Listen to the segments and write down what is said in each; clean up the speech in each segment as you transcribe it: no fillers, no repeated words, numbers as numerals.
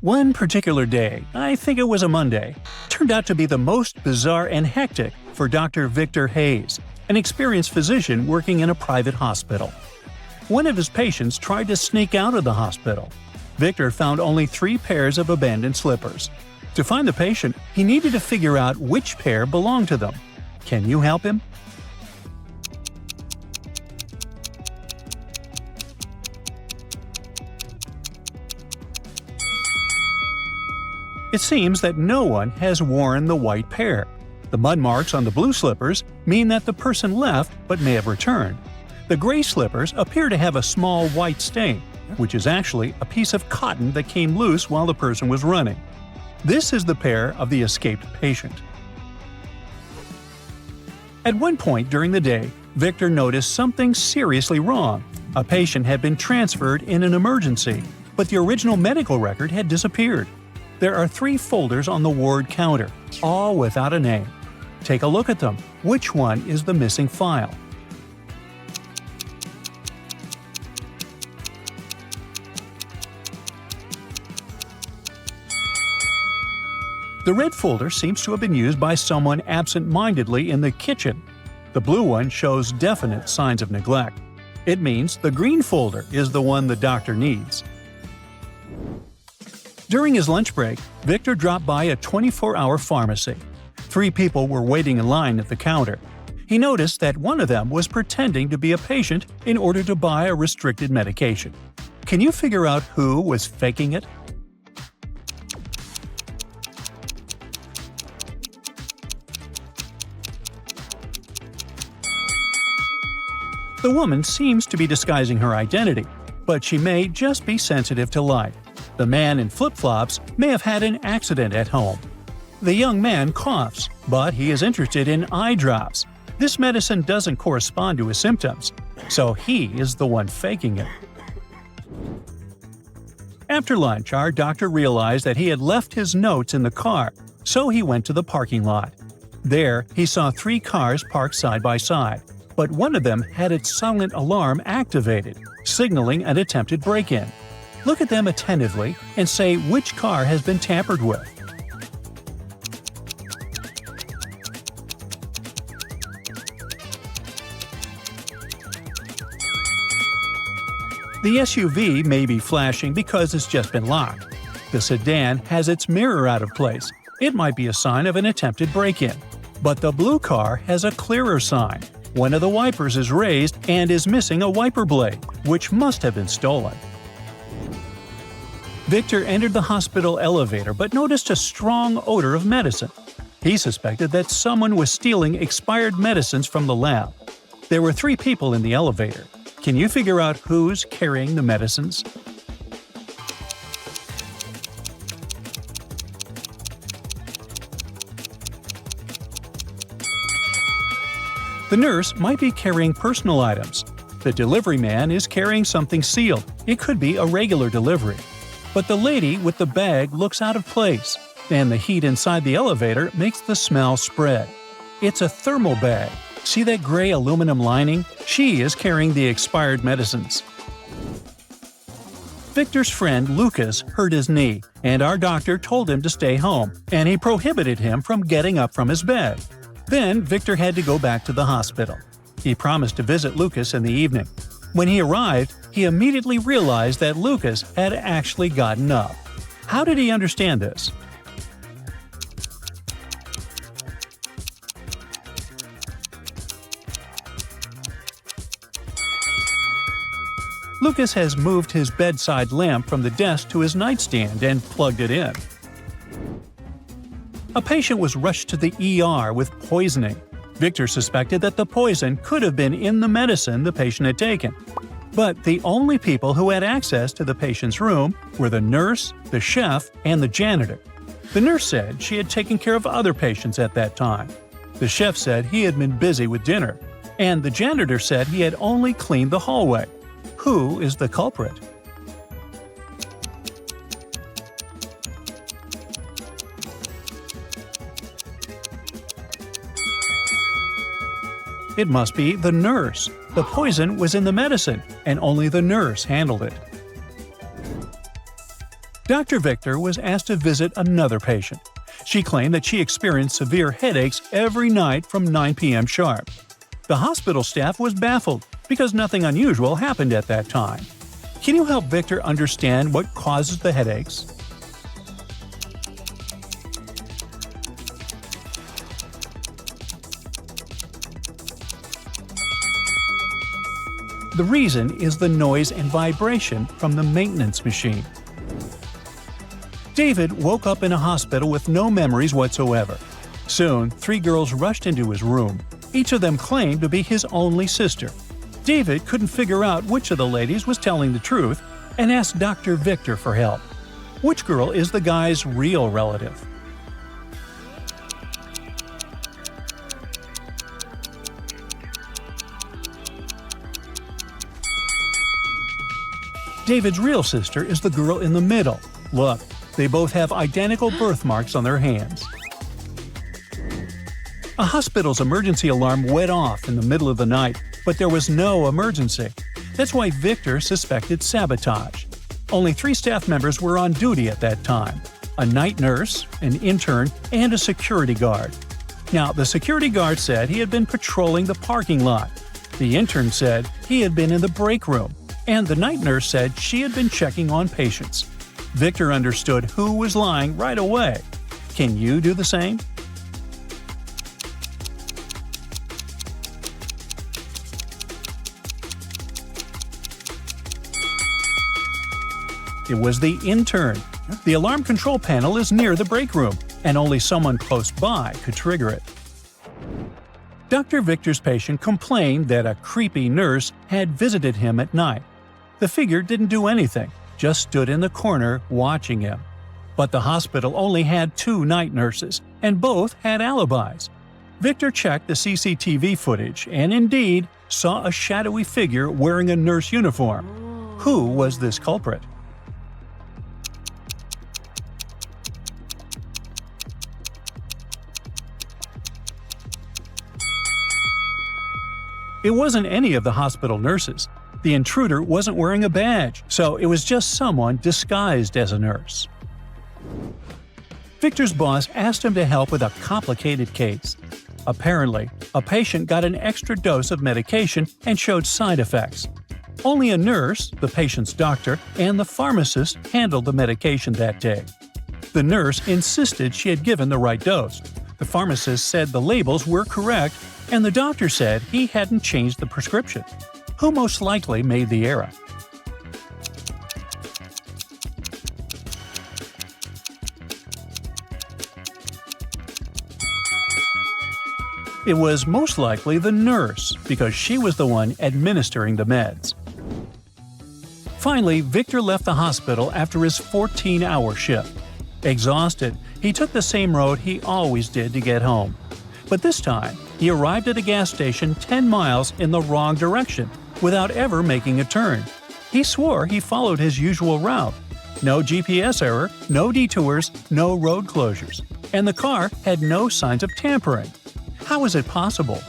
One particular day, I think it was a Monday, turned out to be the most bizarre and hectic for Dr. Victor Hayes, an experienced physician working in a private hospital. One of his patients tried to sneak out of the hospital. Victor found only 3 pairs of abandoned slippers. To find the patient, he needed to figure out which pair belonged to them. Can you help him? It seems that no one has worn the white pair. The mud marks on the blue slippers mean that the person left but may have returned. The gray slippers appear to have a small white stain, which is actually a piece of cotton that came loose while the person was running. This is the pair of the escaped patient. At one point during the day, Victor noticed something seriously wrong. A patient had been transferred in an emergency, but the original medical record had disappeared. There are 3 folders on the ward counter, all without a name. Take a look at them. Which one is the missing file? The red folder seems to have been used by someone absent-mindedly in the kitchen. The blue one shows definite signs of neglect. It means the green folder is the one the doctor needs. During his lunch break, Victor dropped by a 24-hour pharmacy. 3 people were waiting in line at the counter. He noticed that one of them was pretending to be a patient in order to buy a restricted medication. Can you figure out who was faking it? The woman seems to be disguising her identity, but she may just be sensitive to light. The man in flip-flops may have had an accident at home. The young man coughs, but he is interested in eye drops. This medicine doesn't correspond to his symptoms, so he is the one faking it. After lunch, our doctor realized that he had left his notes in the car, so he went to the parking lot. There, he saw 3 cars parked side by side, but one of them had its silent alarm activated, signaling an attempted break-in. Look at them attentively and say which car has been tampered with. The SUV may be flashing because it's just been locked. The sedan has its mirror out of place. It might be a sign of an attempted break-in. But the blue car has a clearer sign. One of the wipers is raised and is missing a wiper blade, which must have been stolen. Victor entered the hospital elevator but noticed a strong odor of medicine. He suspected that someone was stealing expired medicines from the lab. There were 3 people in the elevator. Can you figure out who's carrying the medicines? The nurse might be carrying personal items. The delivery man is carrying something sealed. It could be a regular delivery. But the lady with the bag looks out of place, and the heat inside the elevator makes the smell spread. It's a thermal bag. See that gray aluminum lining? She is carrying the expired medicines. Victor's friend Lucas hurt his knee, and our doctor told him to stay home, and he prohibited him from getting up from his bed. Then Victor had to go back to the hospital. He promised to visit Lucas in the evening. When he arrived, he immediately realized that Lucas had actually gotten up. How did he understand this? Lucas has moved his bedside lamp from the desk to his nightstand and plugged it in. A patient was rushed to the ER with poisoning. Victor suspected that the poison could have been in the medicine the patient had taken. But the only people who had access to the patient's room were the nurse, the chef, and the janitor. The nurse said she had taken care of other patients at that time. The chef said he had been busy with dinner. And the janitor said he had only cleaned the hallway. Who is the culprit? It must be the nurse. The poison was in the medicine, and only the nurse handled it. Dr. Victor was asked to visit another patient. She claimed that she experienced severe headaches every night from 9 p.m. sharp. The hospital staff was baffled because nothing unusual happened at that time. Can you help Victor understand what causes the headaches? The reason is the noise and vibration from the maintenance machine. David woke up in a hospital with no memories whatsoever. Soon, 3 girls rushed into his room. Each of them claimed to be his only sister. David couldn't figure out which of the ladies was telling the truth and asked Dr. Victor for help. Which girl is the guy's real relative? David's real sister is the girl in the middle. Look, they both have identical birthmarks on their hands. A hospital's emergency alarm went off in the middle of the night, but there was no emergency. That's why Victor suspected sabotage. Only 3 staff members were on duty at that time: a night nurse, an intern, and a security guard. Now, the security guard said he had been patrolling the parking lot. The intern said he had been in the break room. And the night nurse said she had been checking on patients. Victor understood who was lying right away. Can you do the same? It was the intern. The alarm control panel is near the break room, and only someone close by could trigger it. Dr. Victor's patient complained that a creepy nurse had visited him at night. The figure didn't do anything, just stood in the corner watching him. But the hospital only had 2 night nurses, and both had alibis. Victor checked the CCTV footage and indeed saw a shadowy figure wearing a nurse uniform. Who was this culprit? It wasn't any of the hospital nurses. The intruder wasn't wearing a badge, so it was just someone disguised as a nurse. Victor's boss asked him to help with a complicated case. Apparently, a patient got an extra dose of medication and showed side effects. Only a nurse, the patient's doctor, and the pharmacist handled the medication that day. The nurse insisted she had given the right dose. The pharmacist said the labels were correct, and the doctor said he hadn't changed the prescription. Who most likely made the error? It was most likely the nurse, because she was the one administering the meds. Finally, Victor left the hospital after his 14-hour shift. Exhausted, he took the same road he always did to get home. But this time, he arrived at a gas station 10 miles in the wrong direction, without ever making a turn. He swore he followed his usual route. No GPS error, no detours, no road closures. And the car had no signs of tampering. How is it possible?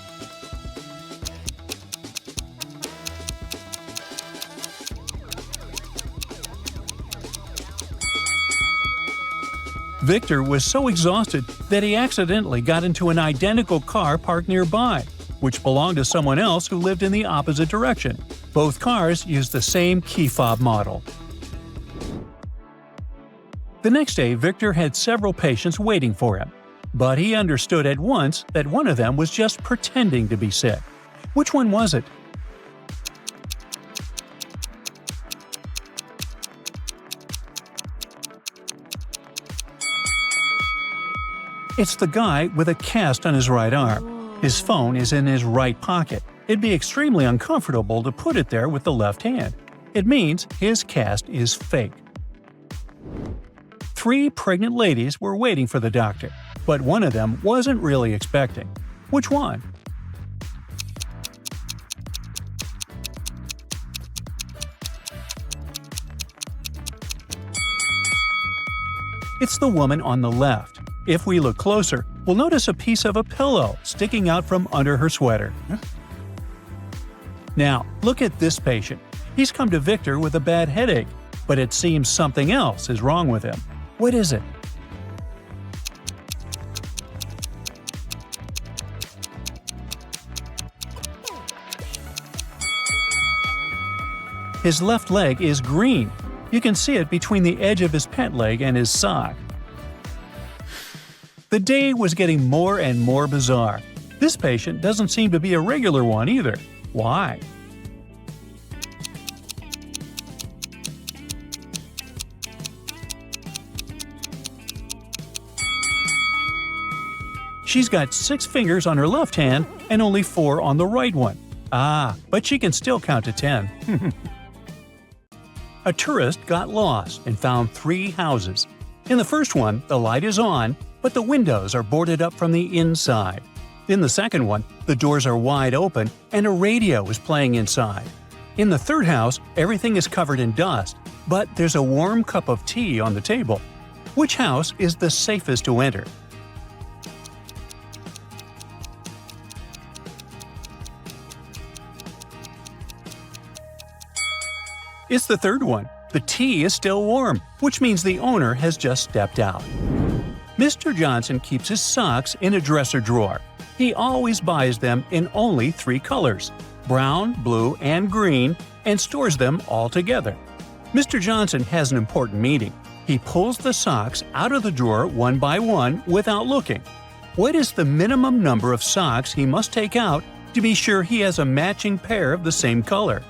Victor was so exhausted that he accidentally got into an identical car parked nearby, which belonged to someone else who lived in the opposite direction. Both cars used the same key fob model. The next day, Victor had several patients waiting for him, but he understood at once that one of them was just pretending to be sick. Which one was it? It's the guy with a cast on his right arm. His phone is in his right pocket. It'd be extremely uncomfortable to put it there with the left hand. It means his cast is fake. 3 pregnant ladies were waiting for the doctor, but one of them wasn't really expecting. Which one? It's the woman on the left. If we look closer, we'll notice a piece of a pillow sticking out from under her sweater. Now, look at this patient. He's come to Victor with a bad headache. But it seems something else is wrong with him. What is it? His left leg is green. You can see it between the edge of his pant leg and his sock. The day was getting more and more bizarre. This patient doesn't seem to be a regular one either. Why? She's got 6 fingers on her left hand and only 4 on the right one. But she can still count to 10. A tourist got lost and found 3 houses. In the first one, the light is on, but the windows are boarded up from the inside. In the second one, the doors are wide open and a radio is playing inside. In the third house, everything is covered in dust, but there's a warm cup of tea on the table. Which house is the safest to enter? It's the third one. The tea is still warm, which means the owner has just stepped out. Mr. Johnson keeps his socks in a dresser drawer. He always buys them in only 3 colors – brown, blue, and green – and stores them all together. Mr. Johnson has an important meeting. He pulls the socks out of the drawer one by one without looking. What is the minimum number of socks he must take out to be sure he has a matching pair of the same color?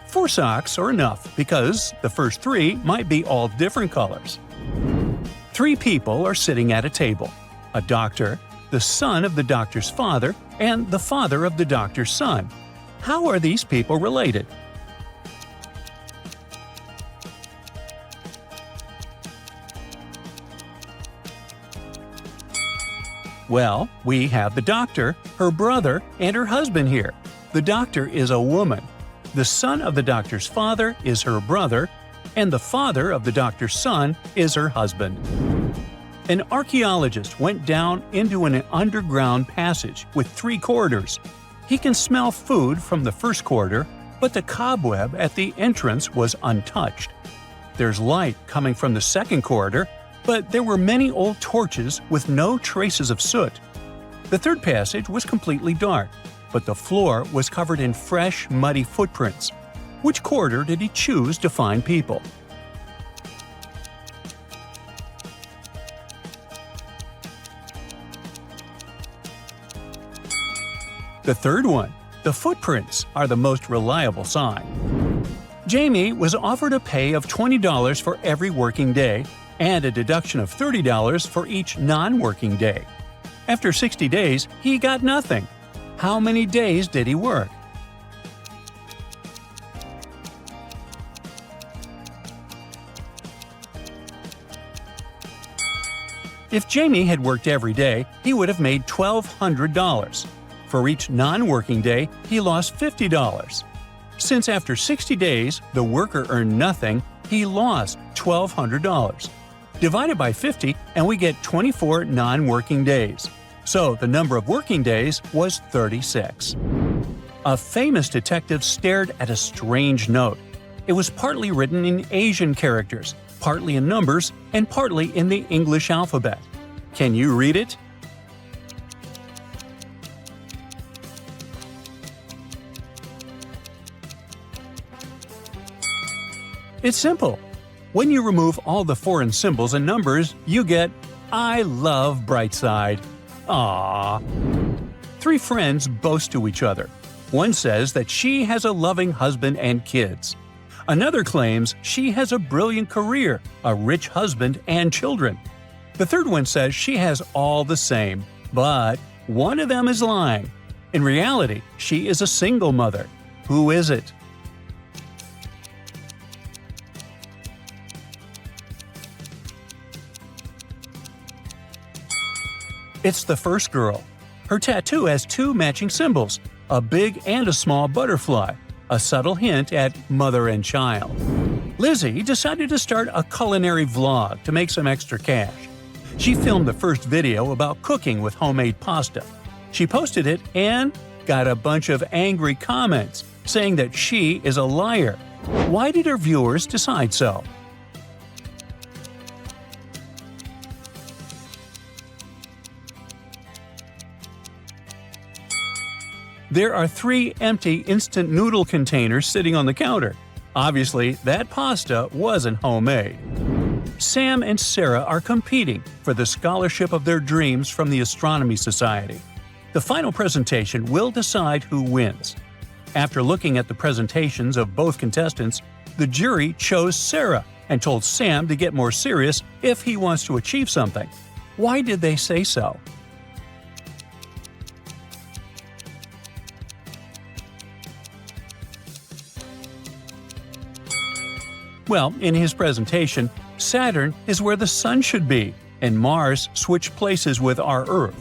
Four socks are enough because the first 3 might be all different colors. 3 people are sitting at a table: a doctor, the son of the doctor's father, and the father of the doctor's son. How are these people related? Well, we have the doctor, her brother, and her husband here. The doctor is a woman. The son of the doctor's father is her brother, and the father of the doctor's son is her husband. An archaeologist went down into an underground passage with 3 corridors. He can smell food from the first corridor, but the cobweb at the entrance was untouched. There's light coming from the second corridor, but there were many old torches with no traces of soot. The third passage was completely dark, but the floor was covered in fresh, muddy footprints. Which corridor did he choose to find people? The third one. The footprints are the most reliable sign. Jamie was offered a pay of $20 for every working day and a deduction of $30 for each non-working day. After 60 days, he got nothing. How many days did he work? If Jamie had worked every day, he would have made $1,200. For each non-working day, he lost $50. Since after 60 days, the worker earned nothing, he lost $1,200. Divided by 50, and we get 24 non-working days. So the number of working days was 36. A famous detective stared at a strange note. It was partly written in Asian characters, partly in numbers, and partly in the English alphabet. Can you read it? It's simple. When you remove all the foreign symbols and numbers, you get I love Brightside. Aww. 3 friends boast to each other. One says that she has a loving husband and kids. Another claims she has a brilliant career, a rich husband, and children. The third one says she has all the same, but one of them is lying. In reality, she is a single mother. Who is it? It's the first girl. Her tattoo has 2 matching symbols, a big and a small butterfly, a subtle hint at mother and child. Lizzie decided to start a culinary vlog to make some extra cash. She filmed the first video about cooking with homemade pasta. She posted it and got a bunch of angry comments saying that she is a liar. Why did her viewers decide so? There are 3 empty instant noodle containers sitting on the counter. Obviously, that pasta wasn't homemade. Sam and Sarah are competing for the scholarship of their dreams from the Astronomy Society. The final presentation will decide who wins. After looking at the presentations of both contestants, the jury chose Sarah and told Sam to get more serious if he wants to achieve something. Why did they say so? Well, in his presentation, Saturn is where the Sun should be, and Mars switched places with our Earth.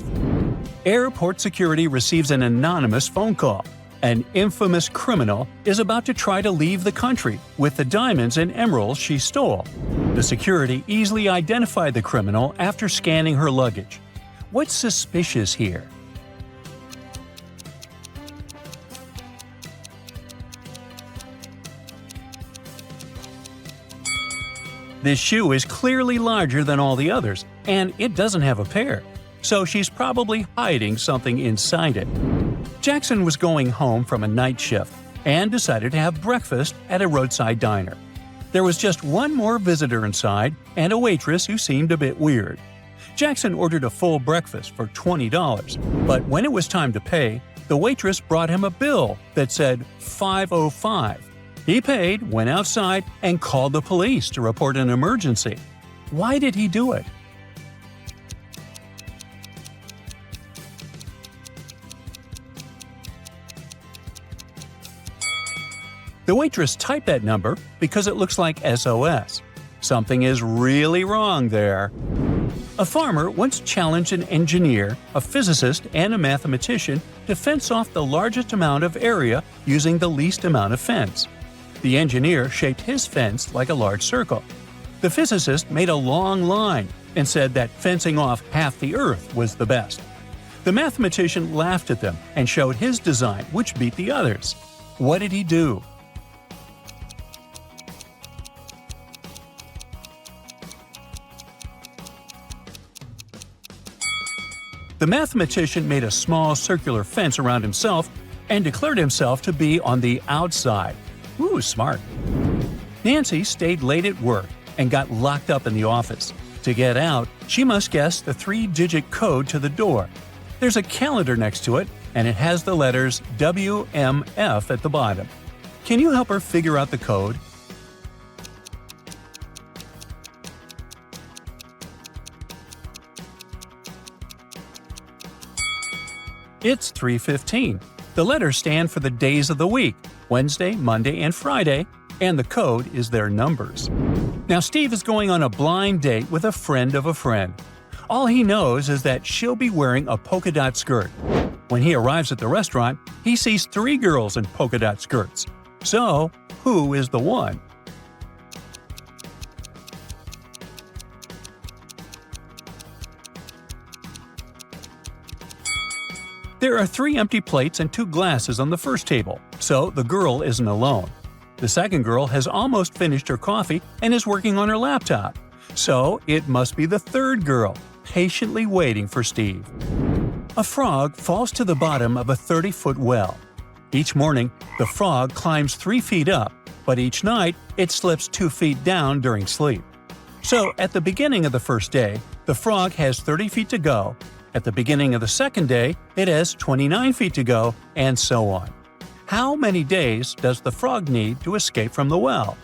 Airport security receives an anonymous phone call. An infamous criminal is about to try to leave the country with the diamonds and emeralds she stole. The security easily identified the criminal after scanning her luggage. What's suspicious here? This shoe is clearly larger than all the others, and it doesn't have a pair, so she's probably hiding something inside it. Jackson was going home from a night shift and decided to have breakfast at a roadside diner. There was just one more visitor inside and a waitress who seemed a bit weird. Jackson ordered a full breakfast for $20, but when it was time to pay, the waitress brought him a bill that said $505. He paid, went outside, and called the police to report an emergency. Why did he do it? The waitress typed that number because it looks like SOS. Something is really wrong there. A farmer once challenged an engineer, a physicist, and a mathematician to fence off the largest amount of area using the least amount of fence. The engineer shaped his fence like a large circle. The physicist made a long line and said that fencing off half the Earth was the best. The mathematician laughed at them and showed his design, which beat the others. What did he do? The mathematician made a small circular fence around himself and declared himself to be on the outside. Ooh, smart. Nancy stayed late at work and got locked up in the office. To get out, she must guess the 3-digit code to the door. There's a calendar next to it, and it has the letters WMF at the bottom. Can you help her figure out the code? It's 3:15. The letters stand for the days of the week, Wednesday, Monday, and Friday, and the code is their numbers. Now Steve is going on a blind date with a friend of a friend. All he knows is that she'll be wearing a polka dot skirt. When he arrives at the restaurant, he sees 3 girls in polka dot skirts. So, who is the one? There are 3 empty plates and 2 glasses on the first table, so the girl isn't alone. The second girl has almost finished her coffee and is working on her laptop, so it must be the third girl, patiently waiting for Steve. A frog falls to the bottom of a 30-foot well. Each morning, the frog climbs 3 feet up, but each night it slips 2 feet down during sleep. So at the beginning of the first day, the frog has 30 feet to go. At the beginning of the second day, it has 29 feet to go, and so on. How many days does the frog need to escape from the well?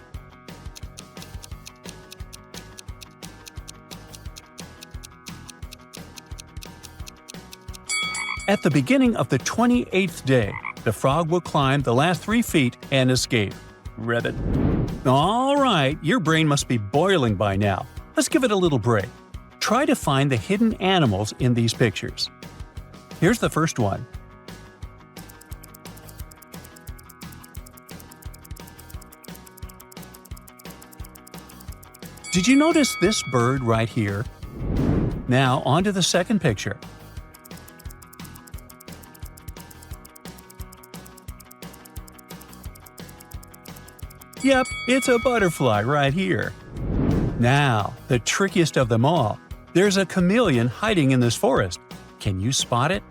At the beginning of the 28th day, the frog will climb the last 3 feet and escape. Ribbit. All right, your brain must be boiling by now. Let's give it a little break. Try to find the hidden animals in these pictures. Here's the first one. Did you notice this bird right here? Now on to the second picture. Yep, it's a butterfly right here. Now, the trickiest of them all. There's a chameleon hiding in this forest. Can you spot it?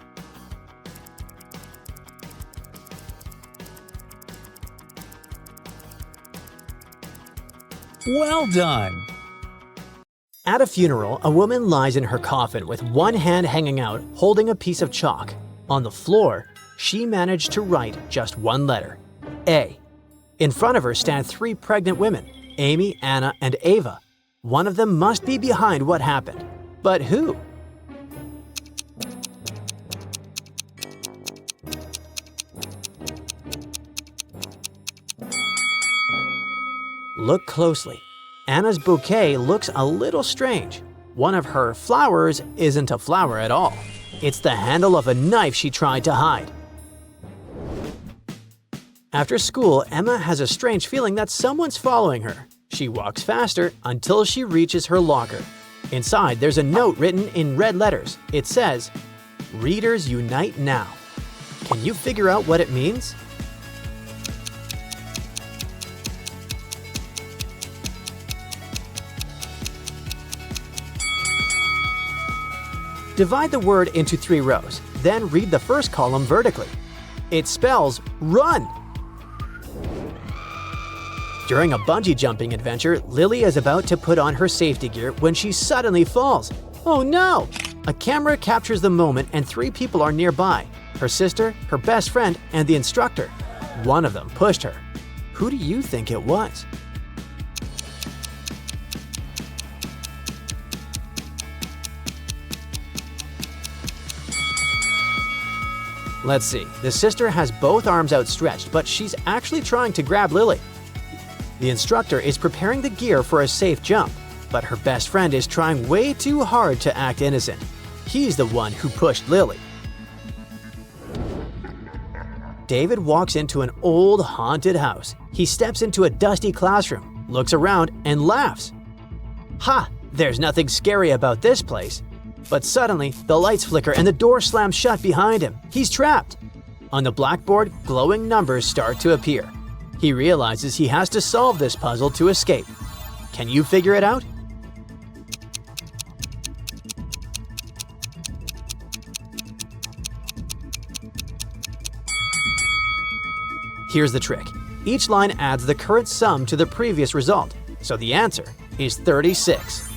Well done! At a funeral, a woman lies in her coffin with one hand hanging out, holding a piece of chalk. On the floor, she managed to write just one letter: A. In front of her stand 3 pregnant women, Amy, Anna, and Ava. One of them must be behind what happened. But who? Look closely. Anna's bouquet looks a little strange. One of her flowers isn't a flower at all. It's the handle of a knife she tried to hide. After school, Emma has a strange feeling that someone's following her. She walks faster until she reaches her locker. Inside, there's a note written in red letters. It says, "Readers unite now." Can you figure out what it means? Divide the word into 3 rows, then read the first column vertically. It spells run. During a bungee jumping adventure, Lily is about to put on her safety gear when she suddenly falls. Oh no! A camera captures the moment and 3 people are nearby: her sister, her best friend, and the instructor. One of them pushed her. Who do you think it was? Let's see. The sister has both arms outstretched, but she's actually trying to grab Lily. The instructor is preparing the gear for a safe jump, but her best friend is trying way too hard to act innocent. He's the one who pushed Lily. David walks into an old haunted house. He steps into a dusty classroom, looks around, and laughs. Ha! There's nothing scary about this place. But suddenly, the lights flicker and the door slams shut behind him. He's trapped. On the blackboard, glowing numbers start to appear. He realizes he has to solve this puzzle to escape. Can you figure it out? Here's the trick. Each line adds the current sum to the previous result, so the answer is 36.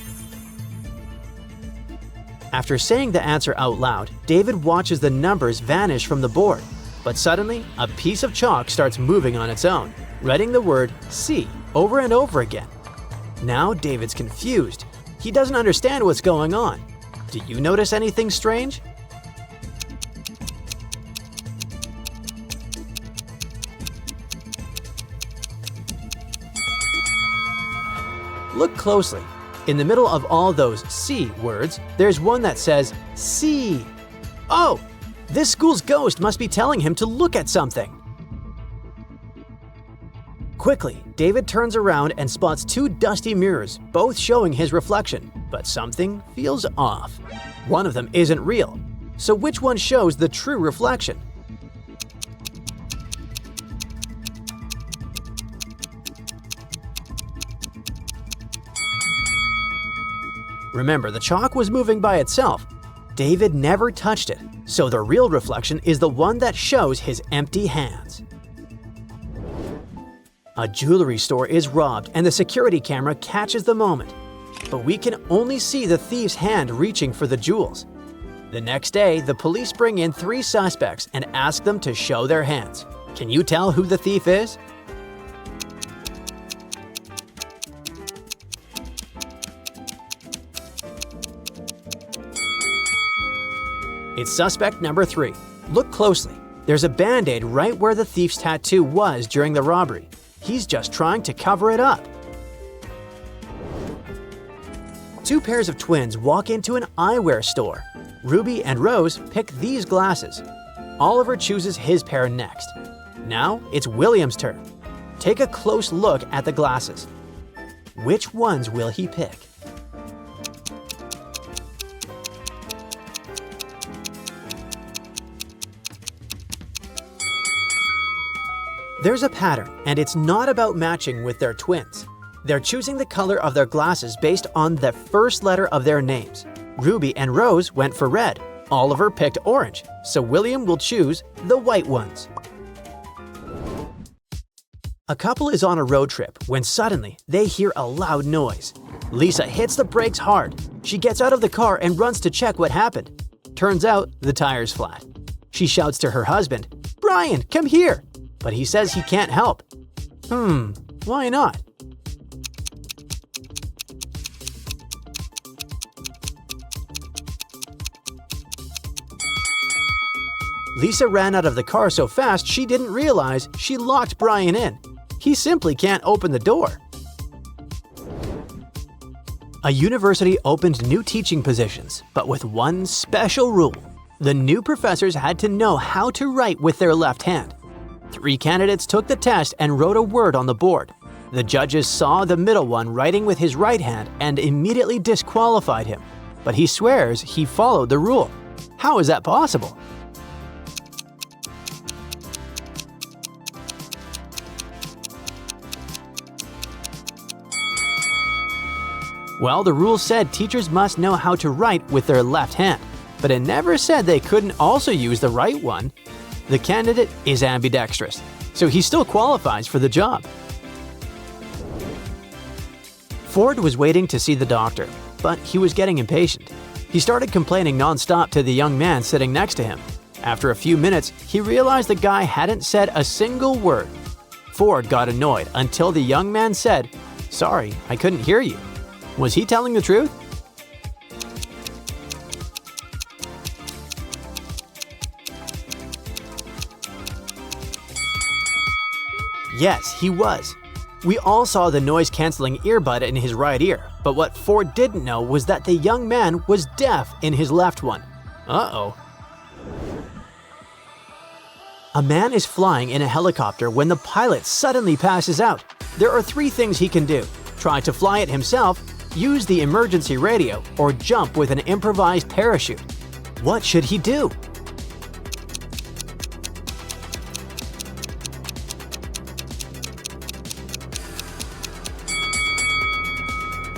After saying the answer out loud, David watches the numbers vanish from the board. But suddenly, a piece of chalk starts moving on its own, writing the word C over and over again. Now David's confused. He doesn't understand what's going on. Do you notice anything strange? Look closely. In the middle of all those C words, there's one that says C. Oh! This school's ghost must be telling him to look at something. Quickly, David turns around and spots 2 dusty mirrors, both showing his reflection. But something feels off. One of them isn't real. So which one shows the true reflection? Remember, the chalk was moving by itself. David never touched it, so the real reflection is the one that shows his empty hands. A jewelry store is robbed and the security camera catches the moment. But we can only see the thief's hand reaching for the jewels. The next day, the police bring in 3 suspects and ask them to show their hands. Can you tell who the thief is? It's suspect number 3. Look closely. There's a band-aid right where the thief's tattoo was during the robbery. He's just trying to cover it up. 2 pairs of twins walk into an eyewear store. Ruby and Rose pick these glasses. Oliver chooses his pair next. Now it's William's turn. Take a close look at the glasses. Which ones will he pick? There's a pattern, and it's not about matching with their twins. They're choosing the color of their glasses based on the first letter of their names. Ruby and Rose went for red. Oliver picked orange, so William will choose the white ones. A couple is on a road trip when suddenly they hear a loud noise. Lisa hits the brakes hard. She gets out of the car and runs to check what happened. Turns out the tire's flat. She shouts to her husband, "Brian, come here!" But he says he can't help. Why not? Lisa ran out of the car so fast she didn't realize she locked Brian in. He simply can't open the door. A university opened new teaching positions, but with one special rule. The new professors had to know how to write with their left hand. 3 candidates took the test and wrote a word on the board. The judges saw the middle one writing with his right hand and immediately disqualified him. But he swears he followed the rule. How is that possible? Well, the rule said teachers must know how to write with their left hand, but it never said they couldn't also use the right one. The candidate is ambidextrous, so he still qualifies for the job. Ford was waiting to see the doctor, but he was getting impatient. He started complaining nonstop to the young man sitting next to him. After a few minutes, he realized the guy hadn't said a single word. Ford got annoyed until the young man said, "Sorry, I couldn't hear you." Was he telling the truth? Yes, he was. We all saw the noise-canceling earbud in his right ear, but what Ford didn't know was that the young man was deaf in his left one. Uh-oh. A man is flying in a helicopter when the pilot suddenly passes out. There are 3 things he can do: try to fly it himself, use the emergency radio, or jump with an improvised parachute. What should he do?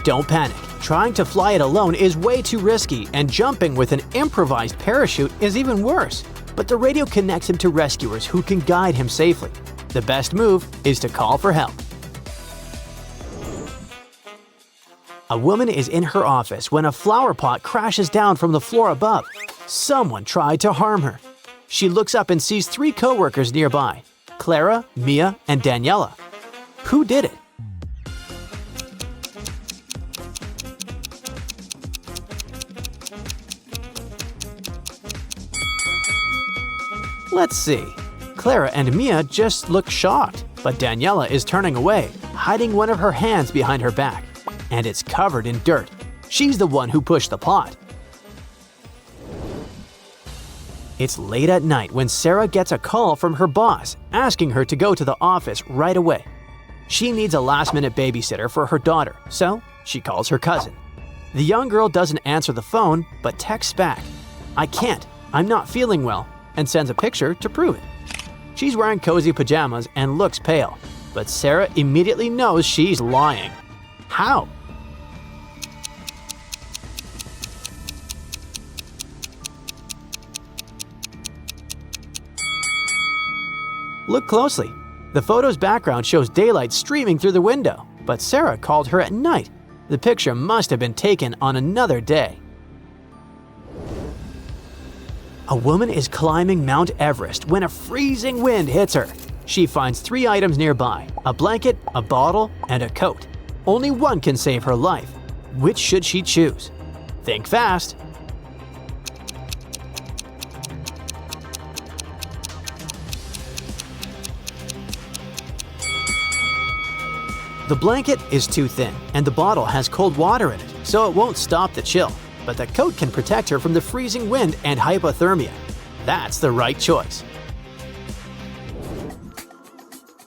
Don't panic. Trying to fly it alone is way too risky, and jumping with an improvised parachute is even worse. But the radio connects him to rescuers who can guide him safely. The best move is to call for help. A woman is in her office when a flower pot crashes down from the floor above. Someone tried to harm her. She looks up and sees 3 coworkers nearby: Clara, Mia, and Daniela. Who did it? Let's see. Clara and Mia just look shocked, but Daniela is turning away, hiding one of her hands behind her back. And it's covered in dirt. She's the one who pushed the pot. It's late at night when Sarah gets a call from her boss asking her to go to the office right away. She needs a last-minute babysitter for her daughter, so she calls her cousin. The young girl doesn't answer the phone, but texts back, "I can't, I'm not feeling well," and sends a picture to prove it. She's wearing cozy pajamas and looks pale, but Sarah immediately knows she's lying. How? Look closely. The photo's background shows daylight streaming through the window, but Sarah called her at night. The picture must have been taken on another day. A woman is climbing Mount Everest when a freezing wind hits her. She finds 3 items nearby: a blanket, a bottle, and a coat. Only one can save her life. Which should she choose? Think fast. The blanket is too thin, and the bottle has cold water in it, so it won't stop the chill. But the coat can protect her from the freezing wind and hypothermia. That's the right choice.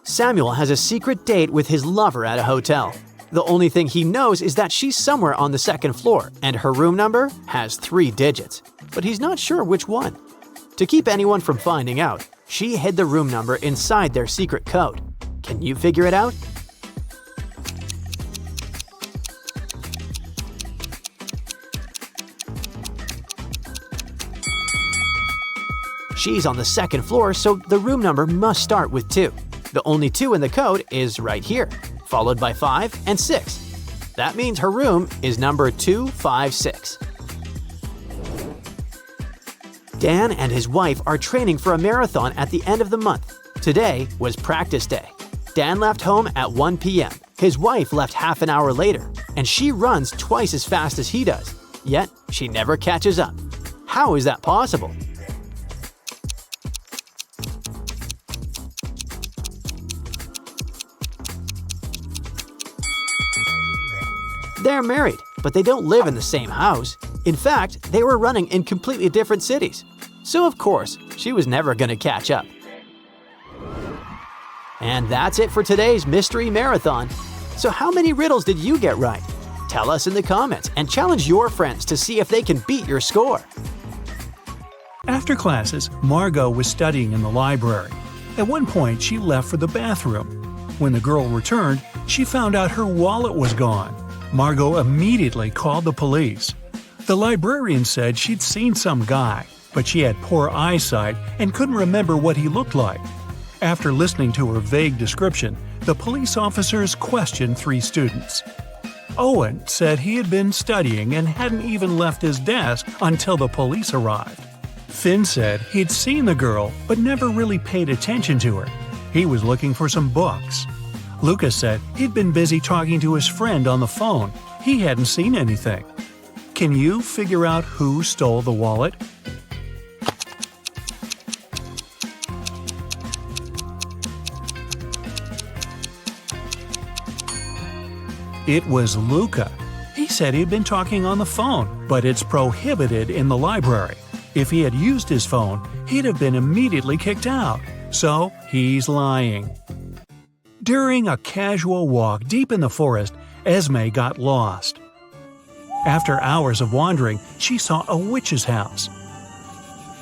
Samuel has a secret date with his lover at a hotel. The only thing he knows is that she's somewhere on the 2nd floor, and her room number has 3 digits. But he's not sure which one. To keep anyone from finding out, She hid the room number inside their secret code. Can you figure it out? She's on the second floor, so the room number must start with 2. The only 2 in the code is right here, followed by 5 and 6. That means her room is number 256. Dan and his wife are training for a marathon at the end of the month. Today was practice day. Dan left home at 1 p.m. His wife left half an hour later, and she runs twice as fast as he does. Yet, she never catches up. How is that possible? They're married, but they don't live in the same house. In fact, they were running in completely different cities. So of course, she was never going to catch up. And that's it for today's Mystery Marathon. So how many riddles did you get right? Tell us in the comments and challenge your friends to see if they can beat your score. After classes, Margot was studying in the library. At one point, she left for the bathroom. When the girl returned, she found out her wallet was gone. Margot immediately called the police. The librarian said she'd seen some guy, but she had poor eyesight and couldn't remember what he looked like. After listening to her vague description, the police officers questioned 3 students. Owen said he had been studying and hadn't even left his desk until the police arrived. Finn said he'd seen the girl but never really paid attention to her. He was looking for some books. Lucas said he'd been busy talking to his friend on the phone. He hadn't seen anything. Can you figure out who stole the wallet? It was Luca. He said he'd been talking on the phone, but it's prohibited in the library. If he had used his phone, he'd have been immediately kicked out. So he's lying. During a casual walk deep in the forest, Esme got lost. After hours of wandering, she saw a witch's house.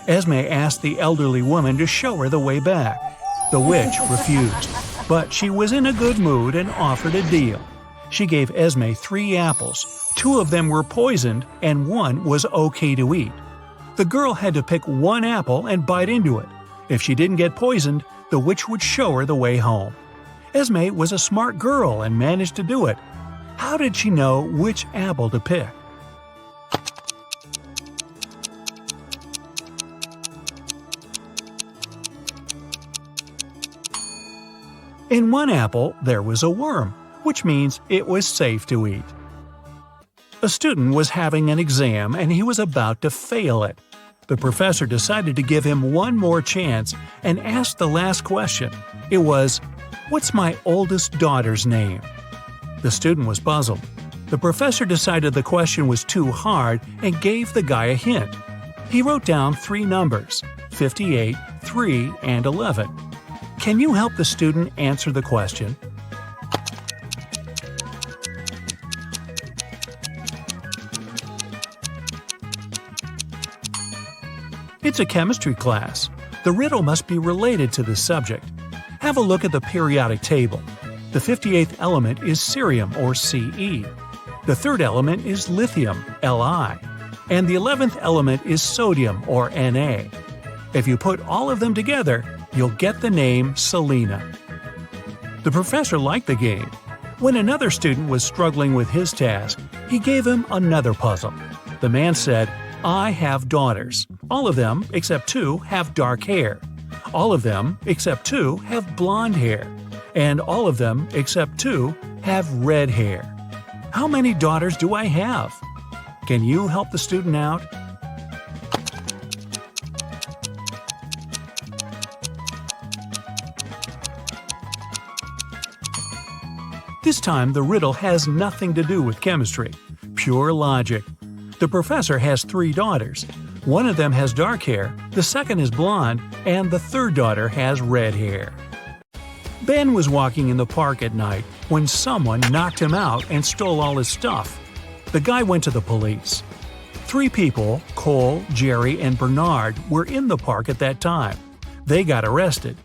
Esme asked the elderly woman to show her the way back. The witch refused, but she was in a good mood and offered a deal. She gave Esme 3 apples. 2 of them were poisoned and 1 was okay to eat. The girl had to pick 1 apple and bite into it. If she didn't get poisoned, the witch would show her the way home. Esme was a smart girl and managed to do it. How did she know which apple to pick? In one apple, there was a worm, which means it was safe to eat. A student was having an exam and he was about to fail it. The professor decided to give him one more chance and asked the last question. It was, "What's my oldest daughter's name?" The student was puzzled. The professor decided the question was too hard and gave the guy a hint. He wrote down 3 numbers, 58, 3, and 11. Can you help the student answer the question? It's a chemistry class. The riddle must be related to the subject. Have a look at the periodic table. The 58th element is cerium, or Ce. The 3rd element is lithium, Li. And the 11th element is sodium, or Na. If you put all of them together, you'll get the name Selena. The professor liked the game. When another student was struggling with his task, he gave him another puzzle. The man said, "I have daughters. All of them, except 2, have dark hair. All of them, except 2, have blonde hair. And all of them, except 2, have red hair. How many daughters do I have?" Can you help the student out? This time, the riddle has nothing to do with chemistry. Pure logic. The professor has 3 daughters. One of them has dark hair, the second is blonde, and the 3rd daughter has red hair. Ben was walking in the park at night when someone knocked him out and stole all his stuff. The guy went to the police. 3 people, Cole, Jerry, and Bernard, were in the park at that time. They got arrested.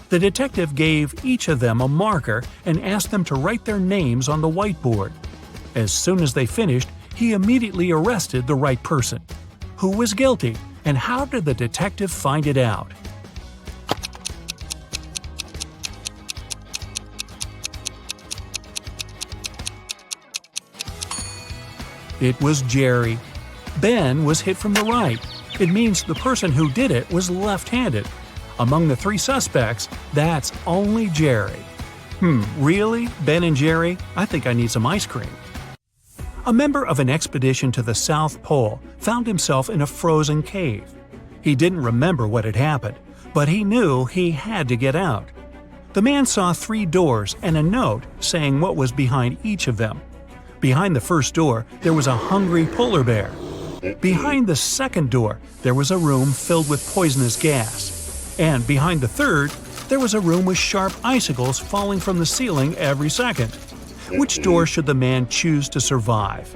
The detective gave each of them a marker and asked them to write their names on the whiteboard. As soon as they finished, he immediately arrested the right person. Who was guilty, and how did the detective find it out? It was Jerry. Ben was hit from the right. It means the person who did it was left-handed. Among the three suspects, that's only Jerry. Really? Ben and Jerry? I think I need some ice cream. A member of an expedition to the South Pole found himself in a frozen cave. He didn't remember what had happened, but he knew he had to get out. The man saw 3 doors and a note saying what was behind each of them. Behind the first door, there was a hungry polar bear. Behind the second door, there was a room filled with poisonous gas. And behind the third, there was a room with sharp icicles falling from the ceiling every second. Which door should the man choose to survive?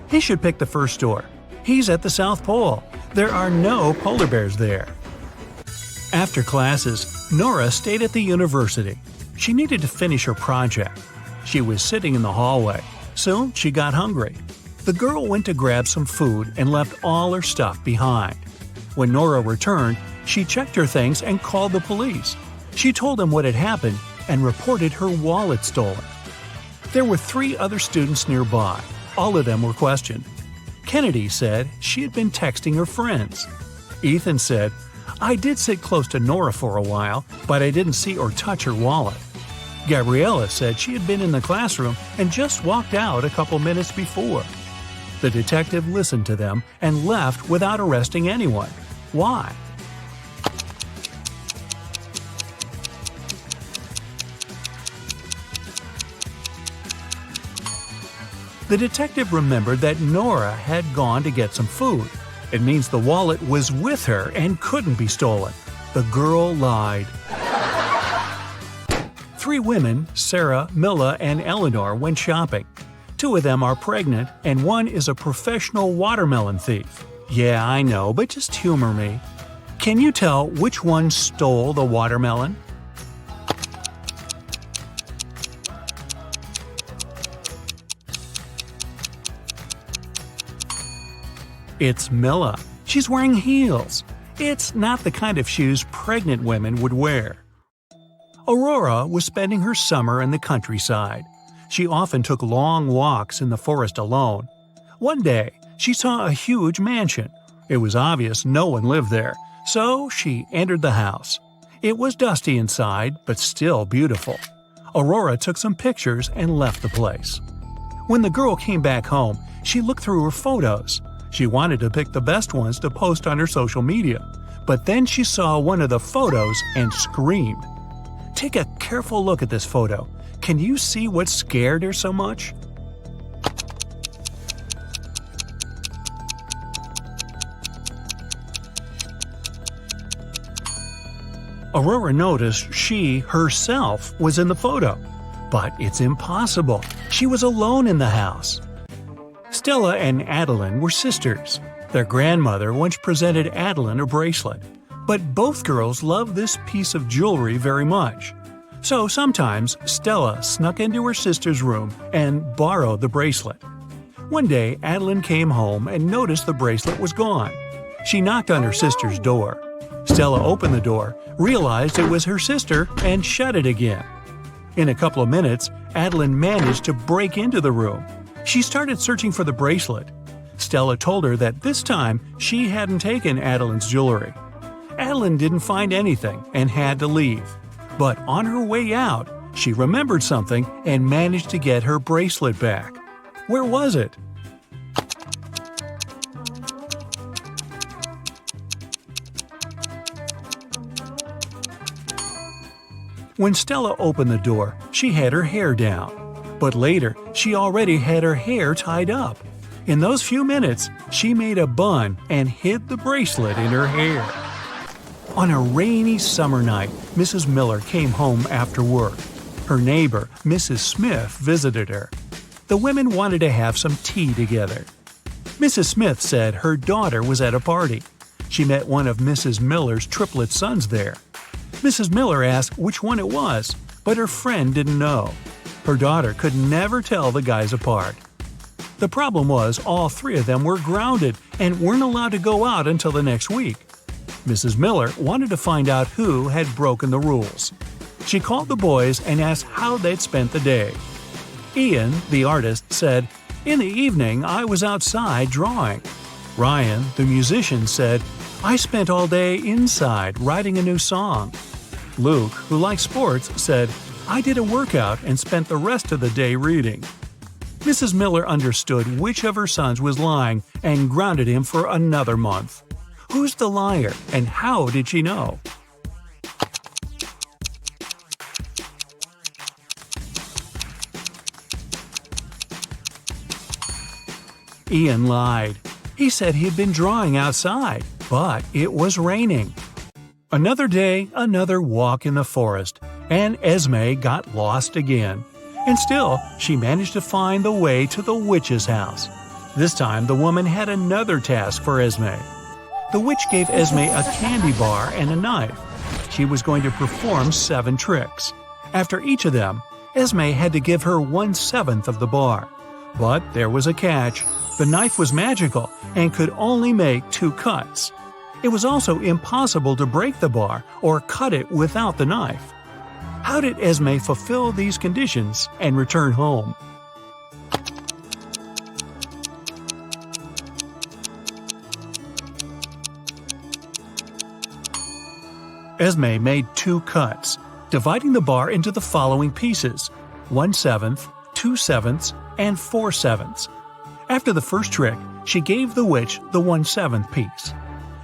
He should pick the first door. He's at the South Pole. There are no polar bears there. After classes, Nora stayed at the university. She needed to finish her project. She was sitting in the hallway. Soon she got hungry. The girl went to grab some food and left all her stuff behind. When Nora returned, she checked her things and called the police. She told them what had happened and reported her wallet stolen. There were 3 other students nearby. All of them were questioned. Kennedy said she had been texting her friends. Ethan said, "I did sit close to Nora for a while, but I didn't see or touch her wallet." Gabriella said she had been in the classroom and just walked out a couple minutes before. The detective listened to them and left without arresting anyone. Why? The detective remembered that Nora had gone to get some food. It means the wallet was with her and couldn't be stolen. The girl lied. 3 women, Sarah, Milla, and Eleanor, went shopping. 2 of them are pregnant, and 1 is a professional watermelon thief. Yeah, I know, but just humor me. Can you tell which one stole the watermelon? It's Milla. She's wearing heels. It's not the kind of shoes pregnant women would wear. Aurora was spending her summer in the countryside. She often took long walks in the forest alone. One day, she saw a huge mansion. It was obvious no one lived there, so she entered the house. It was dusty inside, but still beautiful. Aurora took some pictures and left the place. When the girl came back home, she looked through her photos. She wanted to pick the best ones to post on her social media, but then she saw one of the photos and screamed. Take a careful look at this photo. Can you see what scared her so much? Aurora noticed she, herself, was in the photo. But it's impossible. She was alone in the house. Stella and Adeline were sisters. Their grandmother once presented Adeline a bracelet. But both girls loved this piece of jewelry very much. So sometimes Stella snuck into her sister's room and borrowed the bracelet. One day, Adeline came home and noticed the bracelet was gone. She knocked on her sister's door. Stella opened the door, realized it was her sister, and shut it again. In a couple of minutes, Adeline managed to break into the room. She started searching for the bracelet. Stella told her that this time she hadn't taken Adeline's jewelry. Adeline didn't find anything and had to leave. But on her way out, she remembered something and managed to get her bracelet back. Where was it? When Stella opened the door, she had her hair down. But later, she already had her hair tied up. In those few minutes, she made a bun and hid the bracelet in her hair. On a rainy summer night, Mrs. Miller came home after work. Her neighbor, Mrs. Smith, visited her. The women wanted to have some tea together. Mrs. Smith said her daughter was at a party. She met one of Mrs. Miller's triplet sons there. Mrs. Miller asked which one it was, but her friend didn't know. Her daughter could never tell the guys apart. The problem was all three of them were grounded and weren't allowed to go out until the next week. Mrs. Miller wanted to find out who had broken the rules. She called the boys and asked how they'd spent the day. Ian, the artist, said, "In the evening, I was outside drawing." Ryan, the musician, said, "I spent all day inside writing a new song." Luke, who likes sports, said, "I did a workout and spent the rest of the day reading." Mrs. Miller understood which of her sons was lying and grounded him for another month. Who's the liar, and how did she know? Ian lied. He said he had been drawing outside, but it was raining. Another day, another walk in the forest, and Esme got lost again. And still, she managed to find the way to the witch's house. This time, the woman had another task for Esme. The witch gave Esme a candy bar and a knife. She was going to perform 7 tricks. After each of them, Esme had to give her 1/7 of the bar. But there was a catch. The knife was magical and could only make 2 cuts. It was also impossible to break the bar or cut it without the knife. How did Esme fulfill these conditions and return home? Esme made 2 cuts, dividing the bar into the following pieces: 1/7, 2/7, and 4/7. After the first trick, she gave the witch the 1/7 piece.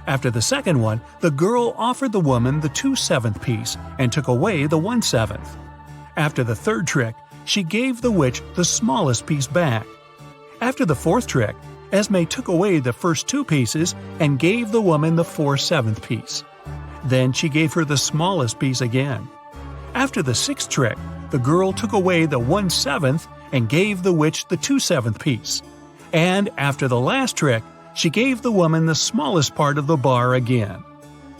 After the second one, the girl offered the woman the 2/7 piece and took away the 1/7. After the third trick, she gave the witch the smallest piece back. After the fourth trick, Esme took away the first 2 pieces and gave the woman the 4/7 piece. Then she gave her the smallest piece again. After the sixth trick, the girl took away the 1/7 and gave the witch the 2/7 piece. And after the last trick, she gave the woman the smallest part of the bar again.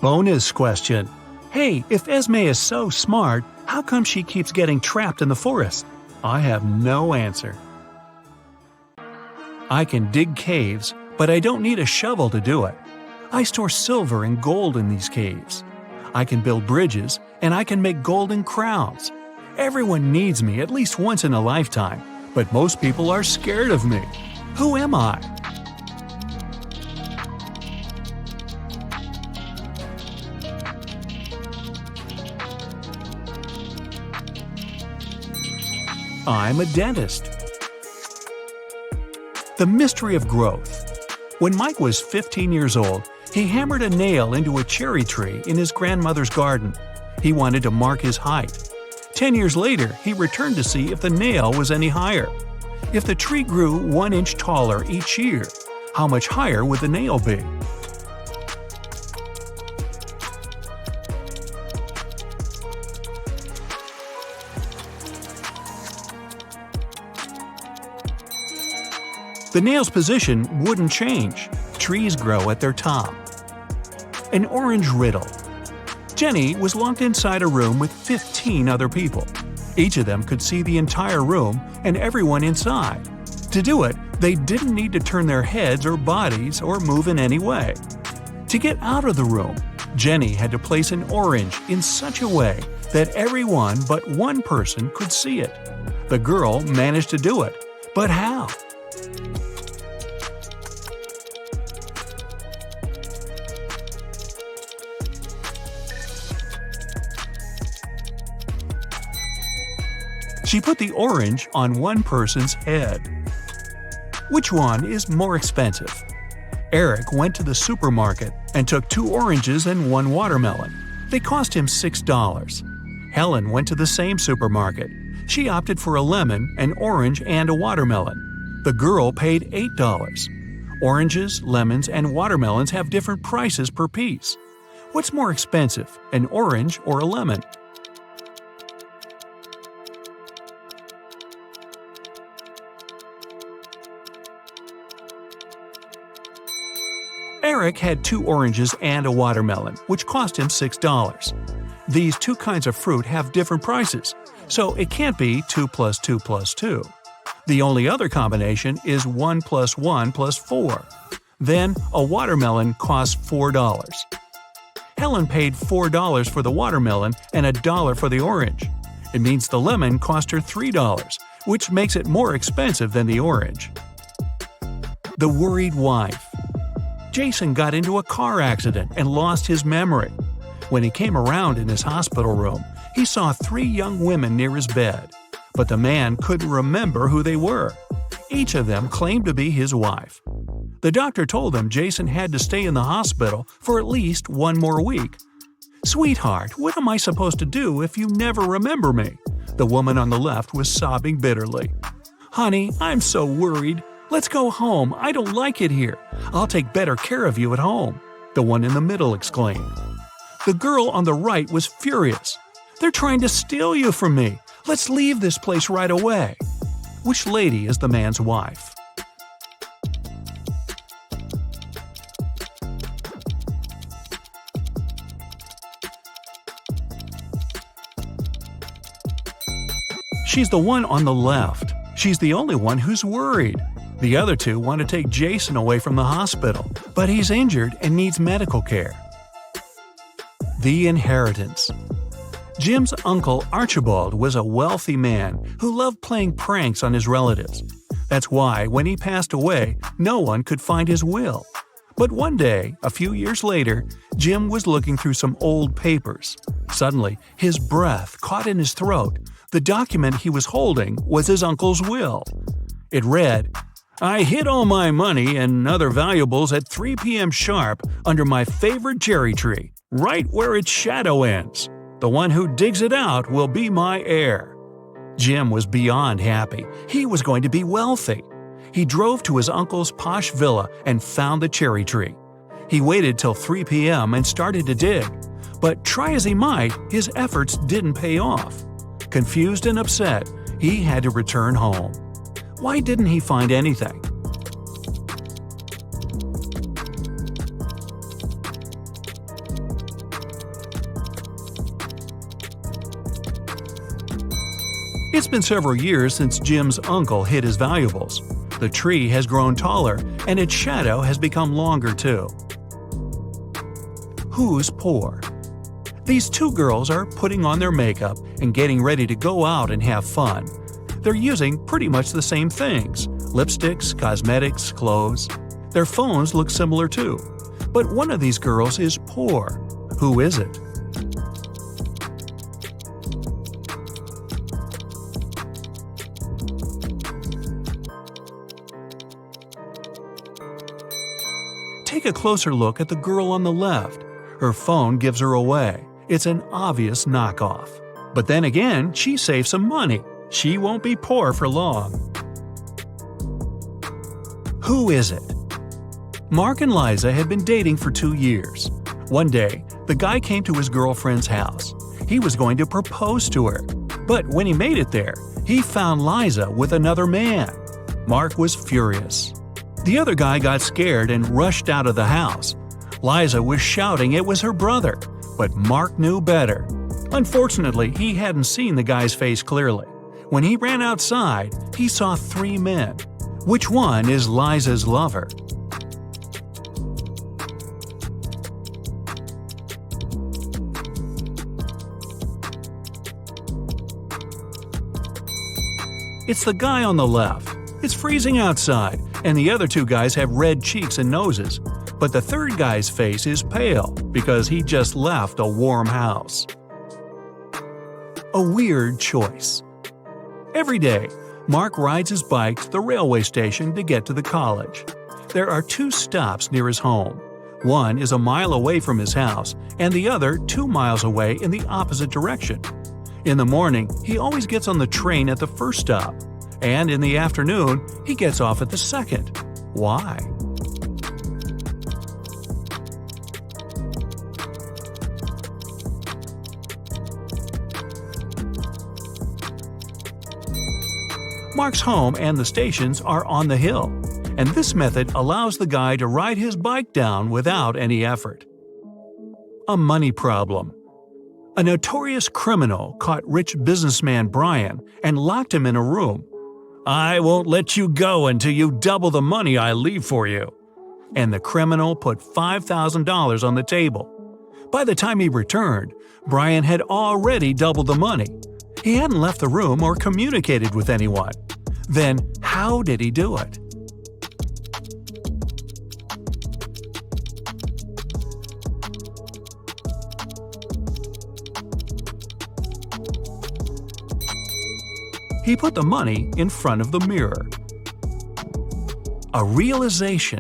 Bonus question. Hey, if Esme is so smart, how come she keeps getting trapped in the forest? I have no answer. I can dig caves, but I don't need a shovel to do it. I store silver and gold in these caves. I can build bridges, and I can make golden crowns. Everyone needs me at least once in a lifetime, but most people are scared of me. Who am I? I'm a dentist. The mystery of growth. When Mike was 15 years old, he hammered a nail into a cherry tree in his grandmother's garden. He wanted to mark his height. 10 years later, he returned to see if the nail was any higher. If the tree grew 1 inch taller each year, how much higher would the nail be? The nail's position wouldn't change. Trees grow at their top. An orange riddle. Jenny was locked inside a room with 15 other people. Each of them could see the entire room and everyone inside. To do it, they didn't need to turn their heads or bodies or move in any way. To get out of the room, Jenny had to place an orange in such a way that everyone but one person could see it. The girl managed to do it, but how? She put the orange on one person's head. Which one is more expensive? Eric went to the supermarket and took 2 oranges and 1 watermelon. They cost him $6. Helen went to the same supermarket. She opted for a lemon, an orange, and a watermelon. The girl paid $8. Oranges, lemons, and watermelons have different prices per piece. What's more expensive, an orange or a lemon? Eric had 2 oranges and a watermelon, which cost him $6. These 2 kinds of fruit have different prices, so it can't be 2 plus 2 plus 2. The only other combination is 1 plus 1 plus 4. Then, a watermelon costs $4. Helen paid $4 for the watermelon and $1 for the orange. It means the lemon cost her $3, which makes it more expensive than the orange. The worried wife. Jason got into a car accident and lost his memory. When he came around in his hospital room, he saw 3 young women near his bed, but the man couldn't remember who they were. Each of them claimed to be his wife. The doctor told him Jason had to stay in the hospital for at least 1 more week. "Sweetheart, what am I supposed to do if you never remember me?" The woman on the left was sobbing bitterly. "Honey, I'm so worried. Let's go home. I don't like it here. I'll take better care of you at home," the one in the middle exclaimed. The girl on the right was furious. "They're trying to steal you from me. Let's leave this place right away." Which lady is the man's wife? She's the one on the left. She's the only one who's worried. The other 2 want to take Jason away from the hospital, but he's injured and needs medical care. The inheritance. Jim's uncle Archibald was a wealthy man who loved playing pranks on his relatives. That's why, when he passed away, no one could find his will. But one day, a few years later, Jim was looking through some old papers. Suddenly, his breath caught in his throat. The document he was holding was his uncle's will. It read, "I hid all my money and other valuables at 3 p.m. sharp under my favorite cherry tree, right where its shadow ends. The one who digs it out will be my heir." Jim was beyond happy. He was going to be wealthy. He drove to his uncle's posh villa and found the cherry tree. He waited till 3 p.m. and started to dig. But try as he might, his efforts didn't pay off. Confused and upset, he had to return home. Why didn't he find anything? It's been several years since Jim's uncle hid his valuables. The tree has grown taller, and its shadow has become longer too. Who's poor? These 2 girls are putting on their makeup and getting ready to go out and have fun. They're using pretty much the same things: lipsticks, cosmetics, clothes. Their phones look similar too. But one of these girls is poor. Who is it? Take a closer look at the girl on the left. Her phone gives her away. It's an obvious knockoff. But then again, she saved some money. She won't be poor for long. Who is it? Mark and Liza had been dating for 2 years. One day, the guy came to his girlfriend's house. He was going to propose to her. But when he made it there, he found Liza with another man. Mark was furious. The other guy got scared and rushed out of the house. Liza was shouting it was her brother, but Mark knew better. Unfortunately, he hadn't seen the guy's face clearly. When he ran outside, he saw 3 men. Which one is Liza's lover? It's the guy on the left. It's freezing outside, and the other 2 guys have red cheeks and noses. But the third guy's face is pale because he just left a warm house. A weird choice. Every day, Mark rides his bike to the railway station to get to the college. There are 2 stops near his home. One is a mile away from his house, and the other 2 miles away in the opposite direction. In the morning, he always gets on the train at the first stop, and in the afternoon, he gets off at the second. Why? Mark's home and the stations are on the hill, and this method allows the guy to ride his bike down without any effort. A money problem. A notorious criminal caught rich businessman Brian and locked him in a room. "I won't let you go until you double the money I leave for you." And the criminal put $5,000 on the table. By the time he returned, Brian had already doubled the money. He hadn't left the room or communicated with anyone. Then, how did he do it? He put the money in front of the mirror. A realization.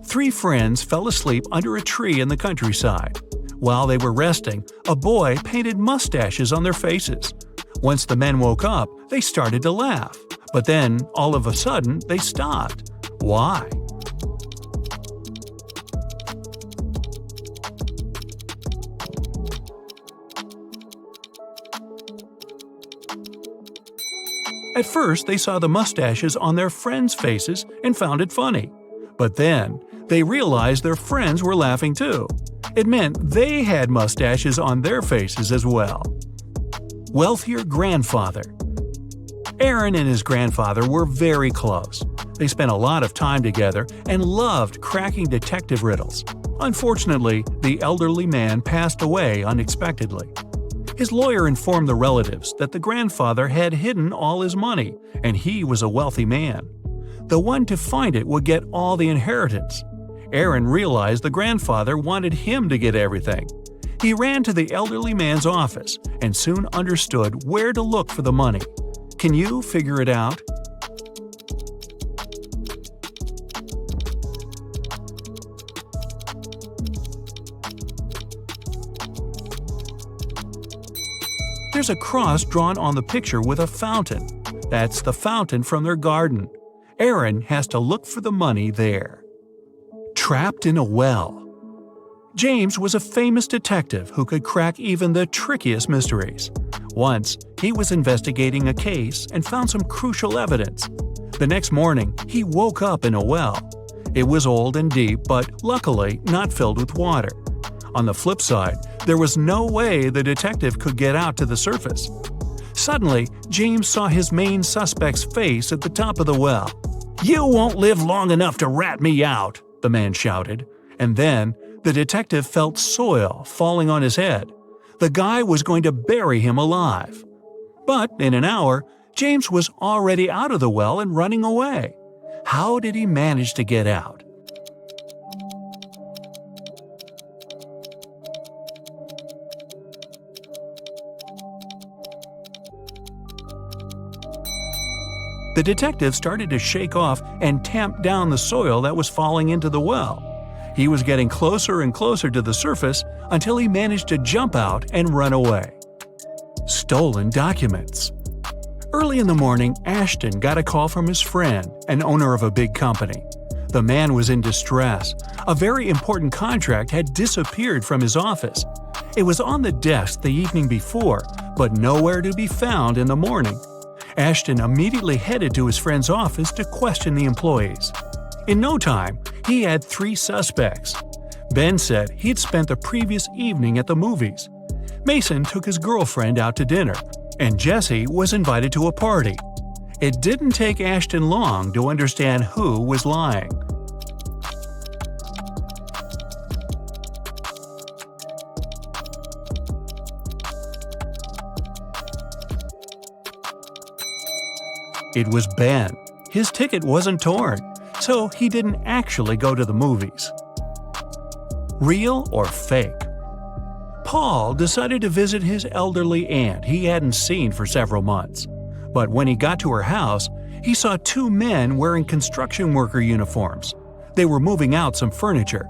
3 friends fell asleep under a tree in the countryside. While they were resting, a boy painted mustaches on their faces. Once the men woke up, they started to laugh. But then, all of a sudden, they stopped. Why? At first, they saw the mustaches on their friends' faces and found it funny. But then, they realized their friends were laughing too. It meant they had mustaches on their faces as well. Wealthier grandfather. Aaron and his grandfather were very close. They spent a lot of time together and loved cracking detective riddles. Unfortunately, the elderly man passed away unexpectedly. His lawyer informed the relatives that the grandfather had hidden all his money, and he was a wealthy man. The one to find it would get all the inheritance. Aaron realized the grandfather wanted him to get everything. He ran to the elderly man's office and soon understood where to look for the money. Can you figure it out? There's a cross drawn on the picture with a fountain. That's the fountain from their garden. Aaron has to look for the money there. Trapped in a well. James was a famous detective who could crack even the trickiest mysteries. Once, he was investigating a case and found some crucial evidence. The next morning, he woke up in a well. It was old and deep, but luckily not filled with water. On the flip side, there was no way the detective could get out to the surface. Suddenly, James saw his main suspect's face at the top of the well. "You won't live long enough to rat me out," the man shouted. And then, the detective felt soil falling on his head. The guy was going to bury him alive. But in an hour, James was already out of the well and running away. How did he manage to get out? The detective started to shake off and tamp down the soil that was falling into the well. He was getting closer and closer to the surface until he managed to jump out and run away. Stolen documents. Early in the morning, Ashton got a call from his friend, an owner of a big company. The man was in distress. A very important contract had disappeared from his office. It was on the desk the evening before, but nowhere to be found in the morning. Ashton immediately headed to his friend's office to question the employees. In no time, he had 3 suspects. Ben said he'd spent the previous evening at the movies. Mason took his girlfriend out to dinner, and Jesse was invited to a party. It didn't take Ashton long to understand who was lying. It was Ben. His ticket wasn't torn, so he didn't actually go to the movies. Real or fake? Paul decided to visit his elderly aunt he hadn't seen for several months. But when he got to her house, he saw 2 men wearing construction worker uniforms. They were moving out some furniture.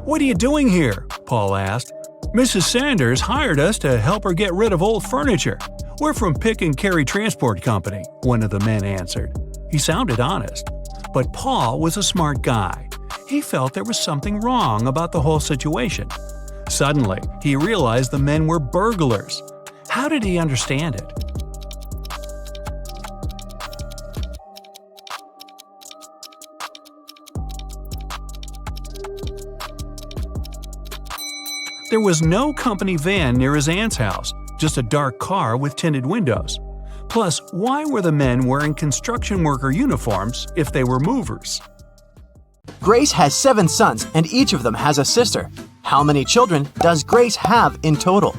"What are you doing here?" Paul asked. "Mrs. Sanders hired us to help her get rid of old furniture. We're from Pick and Carry Transport Company," one of the men answered. He sounded honest. But Paul was a smart guy. He felt there was something wrong about the whole situation. Suddenly, he realized the men were burglars. How did he understand it? There was no company van near his aunt's house, just a dark car with tinted windows. Plus, why were the men wearing construction worker uniforms if they were movers? Grace has 7 sons and each of them has a sister. How many children does Grace have in total?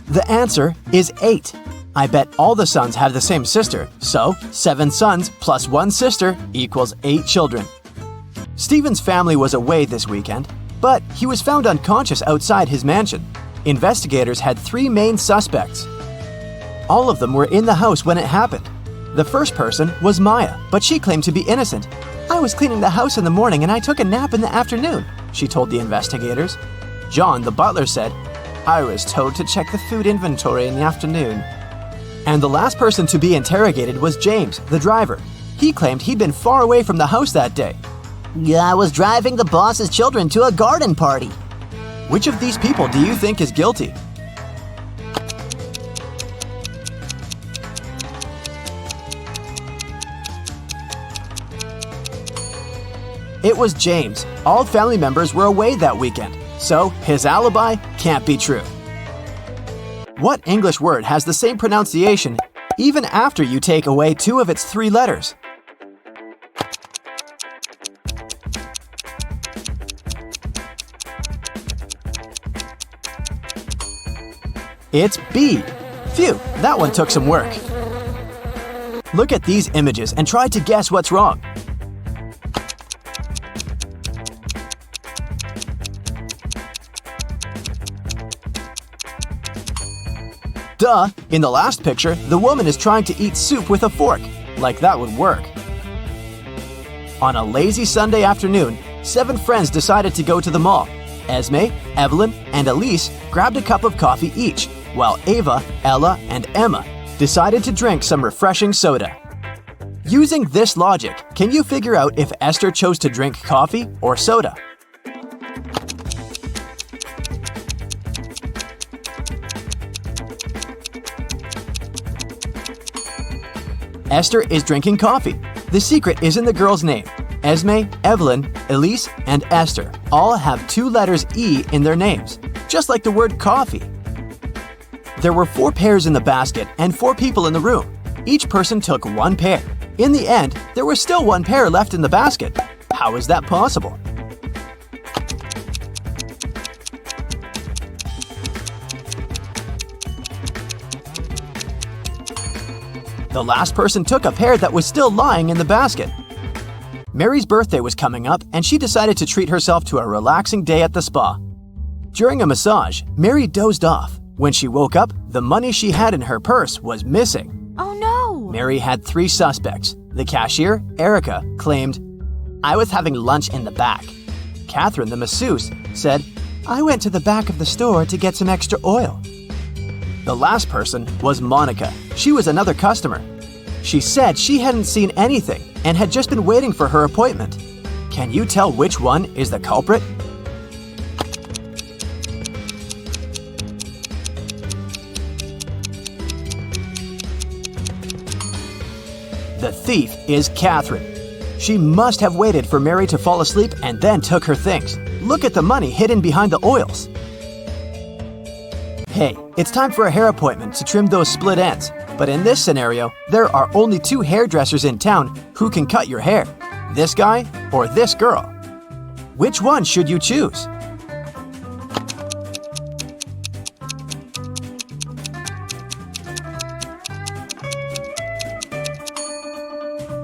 The answer is 8. I bet all the sons have the same sister, so 7 sons plus 1 sister equals 8 children. Stephen's family was away this weekend, but he was found unconscious outside his mansion. Investigators had 3 main suspects. All of them were in the house when it happened. The first person was Maya, but she claimed to be innocent. "I was cleaning the house in the morning and I took a nap in the afternoon," she told the investigators. John, the butler, said, "I was told to check the food inventory in the afternoon." And the last person to be interrogated was James, the driver. He claimed he'd been far away from the house that day. "I was driving the boss's children to a garden party." Which of these people do you think is guilty? It was James. All family members were away that weekend, so his alibi can't be true. What English word has the same pronunciation even after you take away 2 of its 3 letters? It's B. Phew, that one took some work. Look at these images and try to guess what's wrong. Duh! In the last picture, the woman is trying to eat soup with a fork. Like that would work. On a lazy Sunday afternoon, 7 friends decided to go to the mall. Esme, Evelyn, and Elise grabbed a cup of coffee each, while Ava, Ella, and Emma decided to drink some refreshing soda. Using this logic, can you figure out if Esther chose to drink coffee or soda? Esther is drinking coffee. The secret is in the girl's name. Esme, Evelyn, Elise, and Esther all have 2 letters E in their names, just like the word coffee. There were 4 pairs in the basket and 4 people in the room. Each person took 1 pair. In the end, there was still 1 pair left in the basket. How is that possible? The last person took a pair that was still lying in the basket. Mary's birthday was coming up and she decided to treat herself to a relaxing day at the spa. During a massage, Mary dozed off. When she woke up, the money she had in her purse was missing. Oh no! Mary had 3 suspects. The cashier, Erica, claimed, "I was having lunch in the back." Catherine, the masseuse, said, "I went to the back of the store to get some extra oil." The last person was Monica. She was another customer. She said she hadn't seen anything and had just been waiting for her appointment. Can you tell which one is the culprit? The thief is Catherine. She must have waited for Mary to fall asleep and then took her things. Look at the money hidden behind the oils. Hey, it's time for a hair appointment to trim those split ends. But in this scenario, there are only 2 hairdressers in town who can cut your hair. This guy or this girl. Which one should you choose?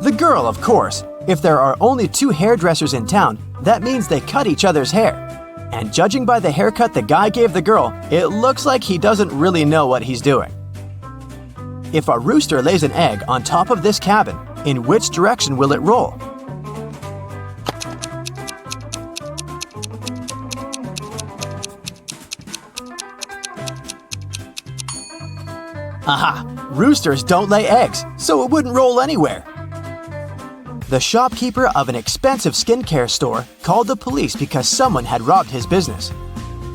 The girl, of course. If there are only 2 hairdressers in town, that means they cut each other's hair. And judging by the haircut the guy gave the girl, it looks like he doesn't really know what he's doing. If a rooster lays an egg on top of this cabin, in which direction will it roll? Aha! Roosters don't lay eggs, so it wouldn't roll anywhere. The shopkeeper of an expensive skincare store called the police because someone had robbed his business.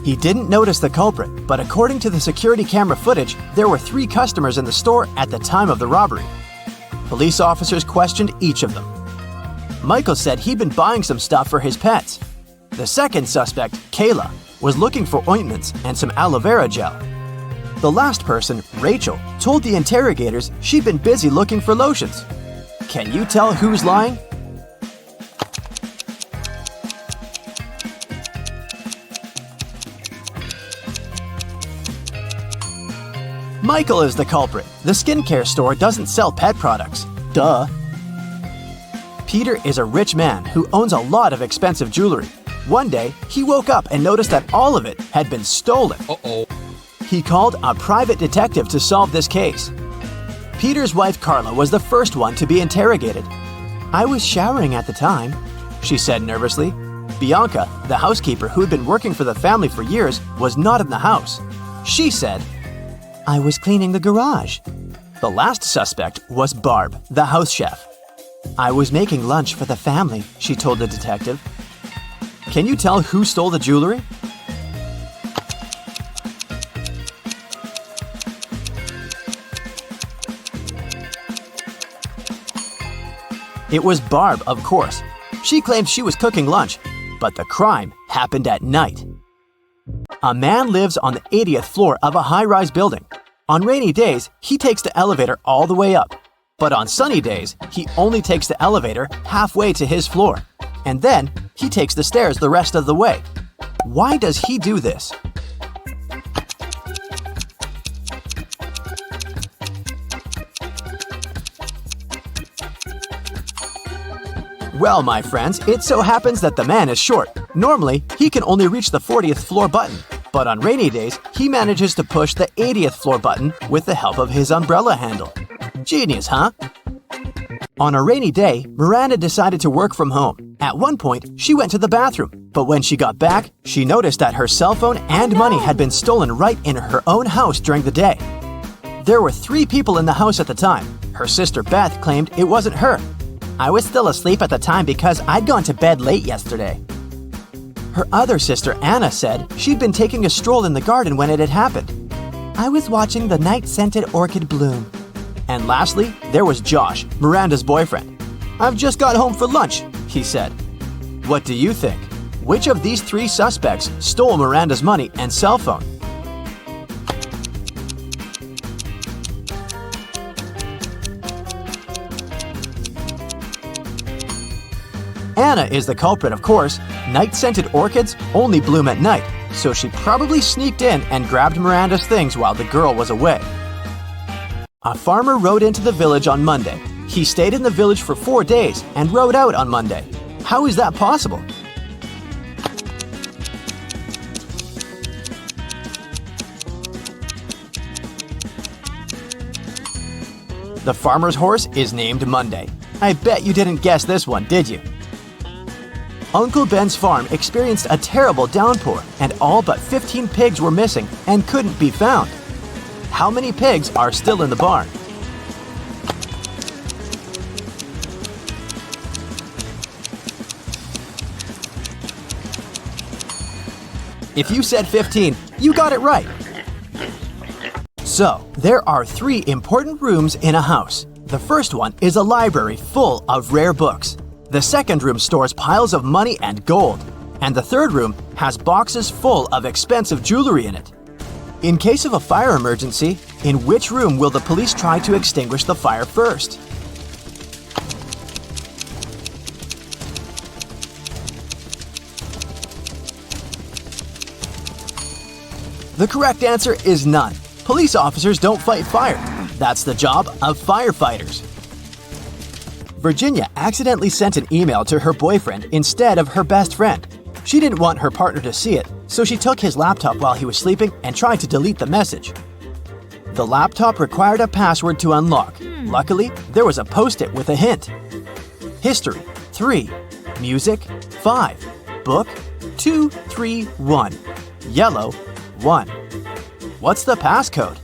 He didn't notice the culprit, but according to the security camera footage, there were 3 customers in the store at the time of the robbery. Police officers questioned each of them. Michael said he'd been buying some stuff for his pets. The second suspect, Kayla, was looking for ointments and some aloe vera gel. The last person, Rachel, told the interrogators she'd been busy looking for lotions. Can you tell who's lying? Michael is the culprit. The skincare store doesn't sell pet products. Duh. Peter is a rich man who owns a lot of expensive jewelry. One day, he woke up and noticed that all of it had been stolen. Uh-oh. He called a private detective to solve this case. Peter's wife Carla was the first one to be interrogated. "I was showering at the time," she said nervously. Bianca, the housekeeper who had been working for the family for years, was not in the house. She said, "I was cleaning the garage." The last suspect was Barb, the house chef. "I was making lunch for the family," she told the detective. Can you tell who stole the jewelry? It was Barb, of course. She claimed she was cooking lunch, but the crime happened at night. A man lives on the 80th floor of a high-rise building. On rainy days, he takes the elevator all the way up. But on sunny days, he only takes the elevator halfway to his floor. And then, he takes the stairs the rest of the way. Why does he do this? Well, my friends, it so happens that the man is short. Normally, he can only reach the 40th floor button. But on rainy days, he manages to push the 80th floor button with the help of his umbrella handle. Genius, huh? On a rainy day, Miranda decided to work from home. At one point, she went to the bathroom, but when she got back, she noticed that her cell phone and money had been stolen right in her own house during the day. There were 3 people in the house at the time. Her sister Beth claimed it wasn't her. "I was still asleep at the time because I'd gone to bed late yesterday." Her other sister Anna said she'd been taking a stroll in the garden when it had happened. "I was watching the night-scented orchid bloom." And lastly, there was Josh, Miranda's boyfriend. "I've just got home for lunch," he said. What do you think? Which of these 3 suspects stole Miranda's money and cell phone? Anna is the culprit, of course. Night-scented orchids only bloom at night, so she probably sneaked in and grabbed Miranda's things while the girl was away. A farmer rode into the village on Monday. He stayed in the village for 4 days and rode out on Monday. How is that possible? The farmer's horse is named Monday. I bet you didn't guess this one, did you? Uncle Ben's farm experienced a terrible downpour, and all but 15 pigs were missing and couldn't be found. How many pigs are still in the barn? If you said 15, you got it right. So, there are 3 important rooms in a house. The first one is a library full of rare books. The second room stores piles of money and gold. And the third room has boxes full of expensive jewelry in it. In case of a fire emergency, in which room will the police try to extinguish the fire first? The correct answer is none. Police officers don't fight fire. That's the job of firefighters. Virginia accidentally sent an email to her boyfriend instead of her best friend. She didn't want her partner to see it, so she took his laptop while he was sleeping and tried to delete the message. The laptop required a password to unlock. Luckily, there was a post-it with a hint. History, 3. Music, 5. Book, 2, 3, 1. Yellow, 1. What's the passcode?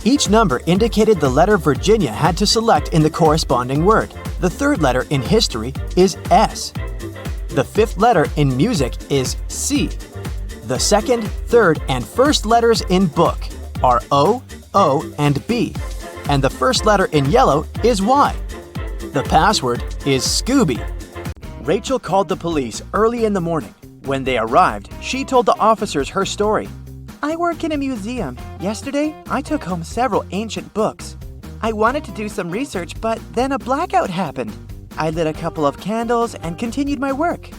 Each number indicated the letter Virginia had to select in the corresponding word. The third letter in history is S. The fifth letter in music is C. The second, third, and first letters in book are O, O, and B. And the first letter in yellow is Y. The password is Scooby. Rachel called the police early in the morning. When they arrived, she told the officers her story. I work in a museum. Yesterday, I took home several ancient books. I wanted to do some research, but then a blackout happened. I lit a couple of candles and continued my work.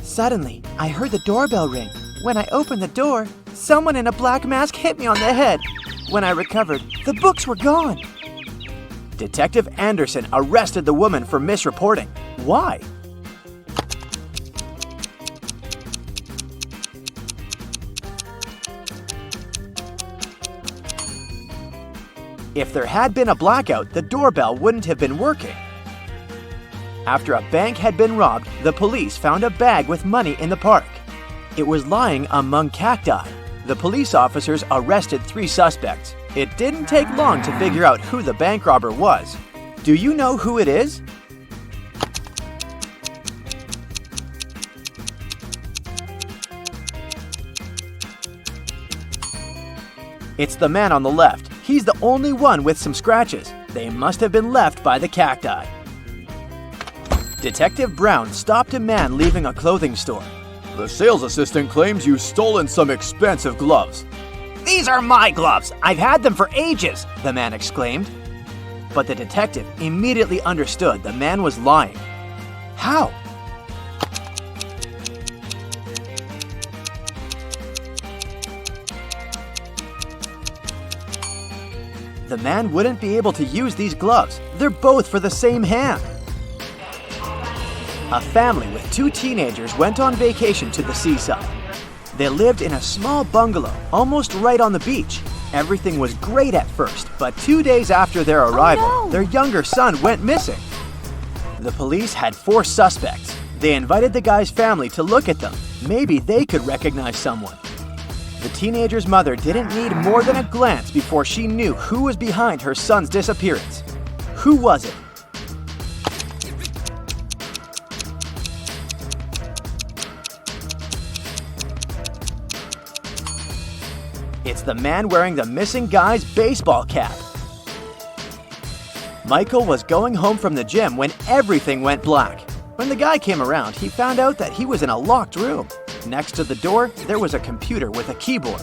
Suddenly, I heard the doorbell ring. When I opened the door, someone in a black mask hit me on the head. When I recovered, the books were gone. Detective Anderson arrested the woman for misreporting. Why? If there had been a blackout, the doorbell wouldn't have been working. After a bank had been robbed, the police found a bag with money in the park. It was lying among cacti. The police officers arrested 3 suspects. It didn't take long to figure out who the bank robber was. Do you know who it is? It's the man on the left. He's the only one with some scratches. They must have been left by the cacti. Detective Brown stopped a man leaving a clothing store. The sales assistant claims you've stolen some expensive gloves. These are my gloves! I've had them for ages, the man exclaimed. But the detective immediately understood the man was lying. How? The man wouldn't be able to use these gloves. They're both for the same hand. A family with 2 teenagers went on vacation to the seaside. They lived in a small bungalow, almost right on the beach. Everything was great at first, but 2 days after their arrival, their younger son went missing. The police had 4 suspects. They invited the guy's family to look at them. Maybe they could recognize someone. The teenager's mother didn't need more than a glance before she knew who was behind her son's disappearance. Who was it? It's the man wearing the missing guy's baseball cap. Michael was going home from the gym when everything went black. When the guy came around, he found out that he was in a locked room. Next to the door, there was a computer with a keyboard.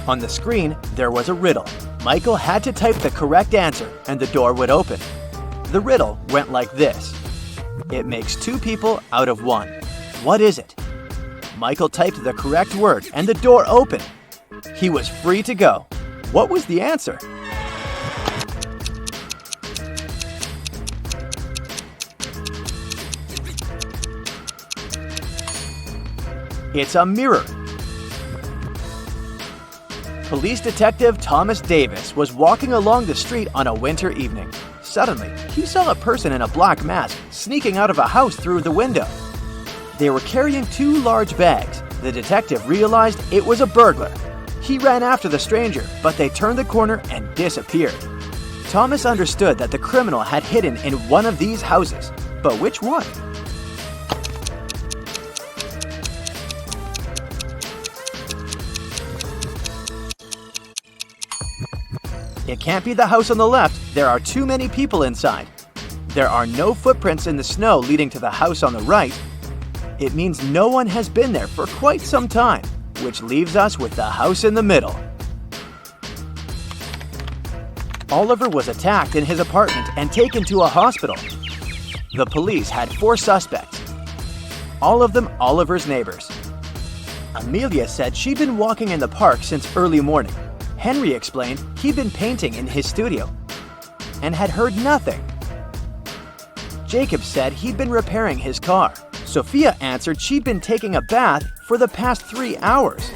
On the screen, there was a riddle. Michael had to type the correct answer, and the door would open. The riddle went like this. It makes 2 people out of 1. What is it? Michael typed the correct word, and the door opened. He was free to go. What was the answer? It's a mirror. Police detective Thomas Davis was walking along the street on a winter evening. Suddenly, he saw a person in a black mask sneaking out of a house through the window. They were carrying 2 large bags. The detective realized it was a burglar. He ran after the stranger, but they turned the corner and disappeared. Thomas understood that the criminal had hidden in one of these houses. But which one? It can't be the house on the left. There are too many people inside. There are no footprints in the snow leading to the house on the right. It means no one has been there for quite some time, which leaves us with the house in the middle. Oliver was attacked in his apartment and taken to a hospital. The police had 4 suspects, all of them Oliver's neighbors. Amelia said she'd been walking in the park since early morning. Henry explained he'd been painting in his studio and had heard nothing. Jacob said he'd been repairing his car. Sophia answered she'd been taking a bath for the past 3 hours.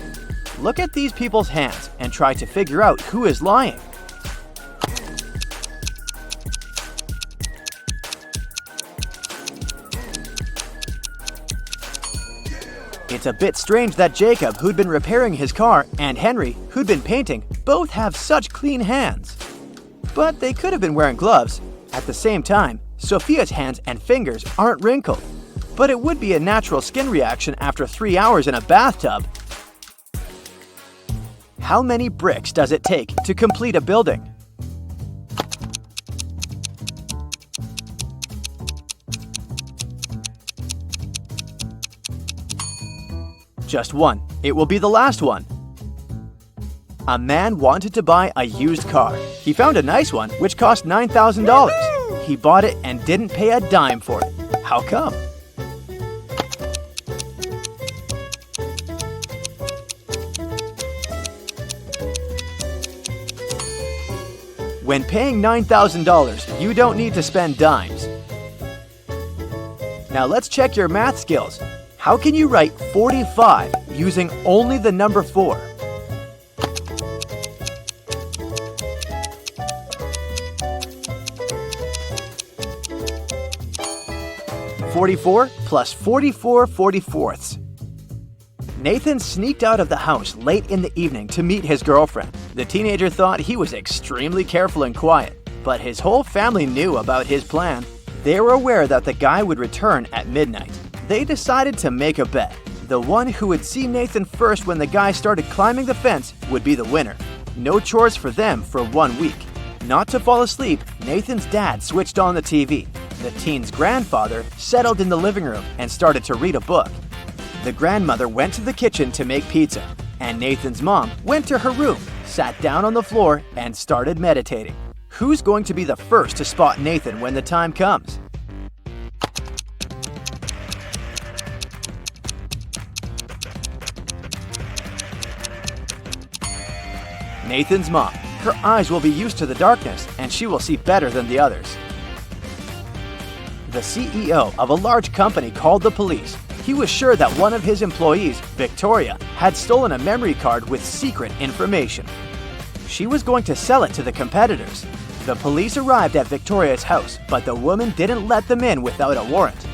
Look at these people's hands and try to figure out who is lying. It's a bit strange that Jacob, who'd been repairing his car, and Henry, who'd been painting, both have such clean hands. But they could have been wearing gloves. At the same time, Sophia's hands and fingers aren't wrinkled. but it would be a natural skin reaction after 3 hours in a bathtub. How many bricks does it take to complete a building? Just one. It will be the last one. A man wanted to buy a used car. He found a nice one which cost $9,000. He bought it and didn't pay a dime for it. How come? When paying $9,000, you don't need to spend dimes. Now let's check your math skills. How can you write 45 using only the number 4? (44 plus 44 44ths). Nathan sneaked out of the house late in the evening to meet his girlfriend. The teenager thought he was extremely careful and quiet, but his whole family knew about his plan. They were aware that the guy would return at midnight. They decided to make a bet. The one who would see Nathan first when the guy started climbing the fence would be the winner. No chores for them for 1 week. Not to fall asleep, Nathan's dad switched on the TV. The teen's grandfather settled in the living room and started to read a book. The grandmother went to the kitchen to make pizza, and Nathan's mom went to her room, sat down on the floor, and started meditating. Who's going to be the first to spot Nathan when the time comes? Nathan's mom. Her eyes will be used to the darkness, and she will see better than the others. The CEO of a large company called the police. He was sure that one of his employees, Victoria, had stolen a memory card with secret information. She was going to sell it to the competitors. The police arrived at Victoria's house, but the woman didn't let them in without a warrant.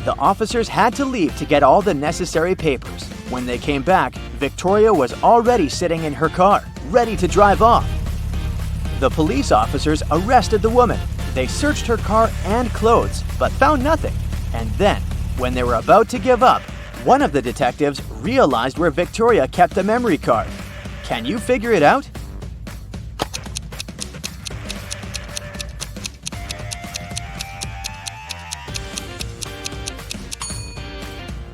The officers had to leave to get all the necessary papers. When they came back, Victoria was already sitting in her car, ready to drive off. The police officers arrested the woman. They searched her car and clothes, but found nothing. And then, when they were about to give up, one of the detectives realized where Victoria kept the memory card. Can you figure it out?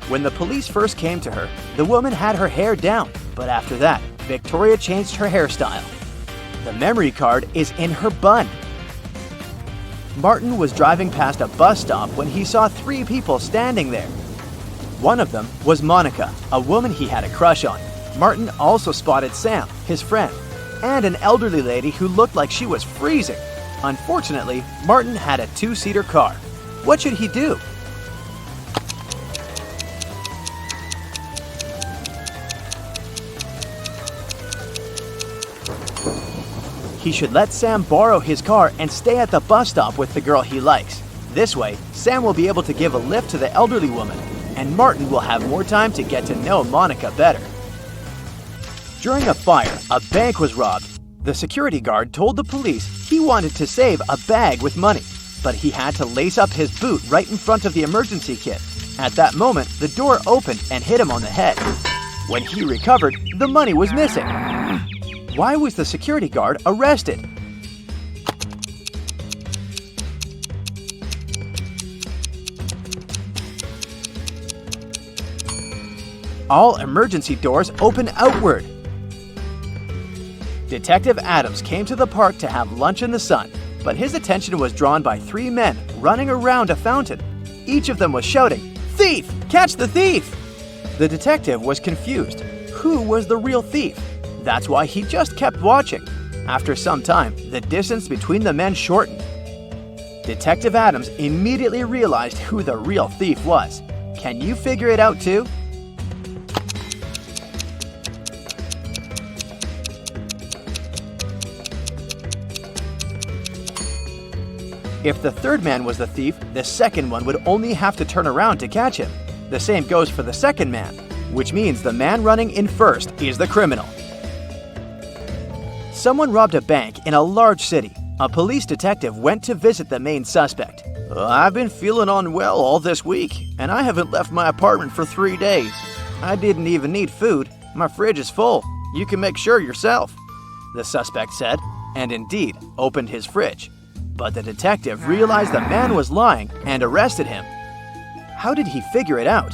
When the police first came to her, the woman had her hair down, but after that, Victoria changed her hairstyle. The memory card is in her bun. Martin was driving past a bus stop when he saw 3 people standing there. One of them was Monica, a woman he had a crush on. Martin also spotted Sam, his friend, and an elderly lady who looked like she was freezing. Unfortunately, Martin had a 2-seater car. What should he do? He should let Sam borrow his car and stay at the bus stop with the girl he likes. This way, Sam will be able to give a lift to the elderly woman, and Martin will have more time to get to know Monica better. During a fire, a bank was robbed. The security guard told the police he wanted to save a bag with money, but he had to lace up his boot right in front of the emergency kit. At that moment, the door opened and hit him on the head. When he recovered, the money was missing. Why was the security guard arrested? All emergency doors open outward. Detective Adams came to the park to have lunch in the sun, but his attention was drawn by 3 men running around a fountain. Each of them was shouting, "Thief! Catch the thief!" The detective was confused. Who was the real thief? That's why he just kept watching. After some time, the distance between the men shortened. Detective Adams immediately realized who the real thief was. Can you figure it out too? If the third man was the thief, the second one would only have to turn around to catch him. The same goes for the second man, which means the man running in first is the criminal. Someone robbed a bank in a large city. A police detective went to visit the main suspect. I've been feeling unwell all this week, and I haven't left my apartment for 3 days. I didn't even need food. My fridge is full. You can make sure yourself," the suspect said, and indeed opened his fridge. But the detective realized the man was lying and arrested him. How did he figure it out?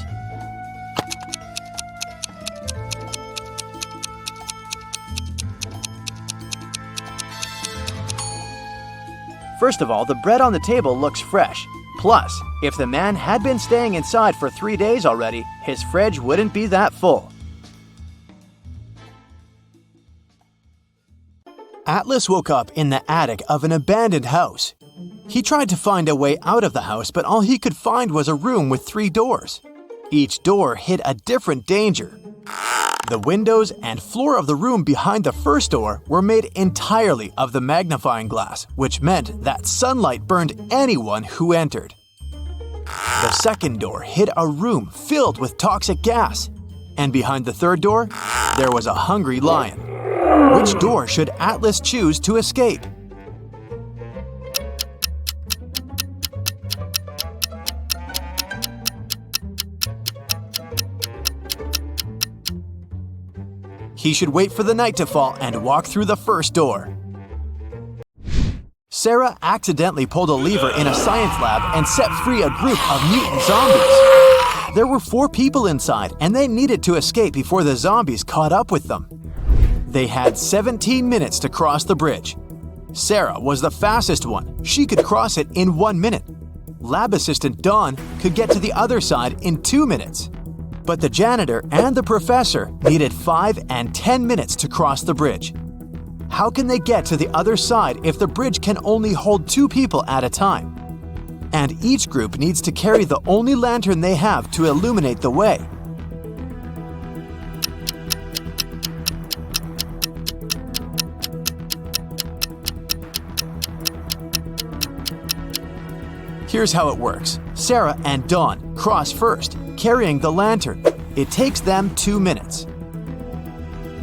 First of all, the bread on the table looks fresh. Plus, if the man had been staying inside for 3 days already, his fridge wouldn't be that full. Atlas woke up in the attic of an abandoned house. He tried to find a way out of the house, but all he could find was a room with 3 doors. Each door hid a different danger. The windows and floor of the room behind the first door were made entirely of the magnifying glass, which meant that sunlight burned anyone who entered. The second door hid a room filled with toxic gas, and behind the third door, there was a hungry lion. Which door should Atlas choose to escape? He should wait for the night to fall and walk through the first door. Sarah accidentally pulled a lever in a science lab and set free a group of mutant zombies. There were 4 people inside, and they needed to escape before the zombies caught up with them. They had 17 minutes to cross the bridge. Sarah was the fastest one. She could cross it in 1 minute. Lab assistant Dawn could get to the other side in 2 minutes. But the janitor and the professor needed 5 and 10 minutes to cross the bridge. How can they get to the other side if the bridge can only hold 2 people at a time? And each group needs to carry the only lantern they have to illuminate the way. Here's how it works. Sarah and Dawn cross first, carrying the lantern. It takes them 2 minutes.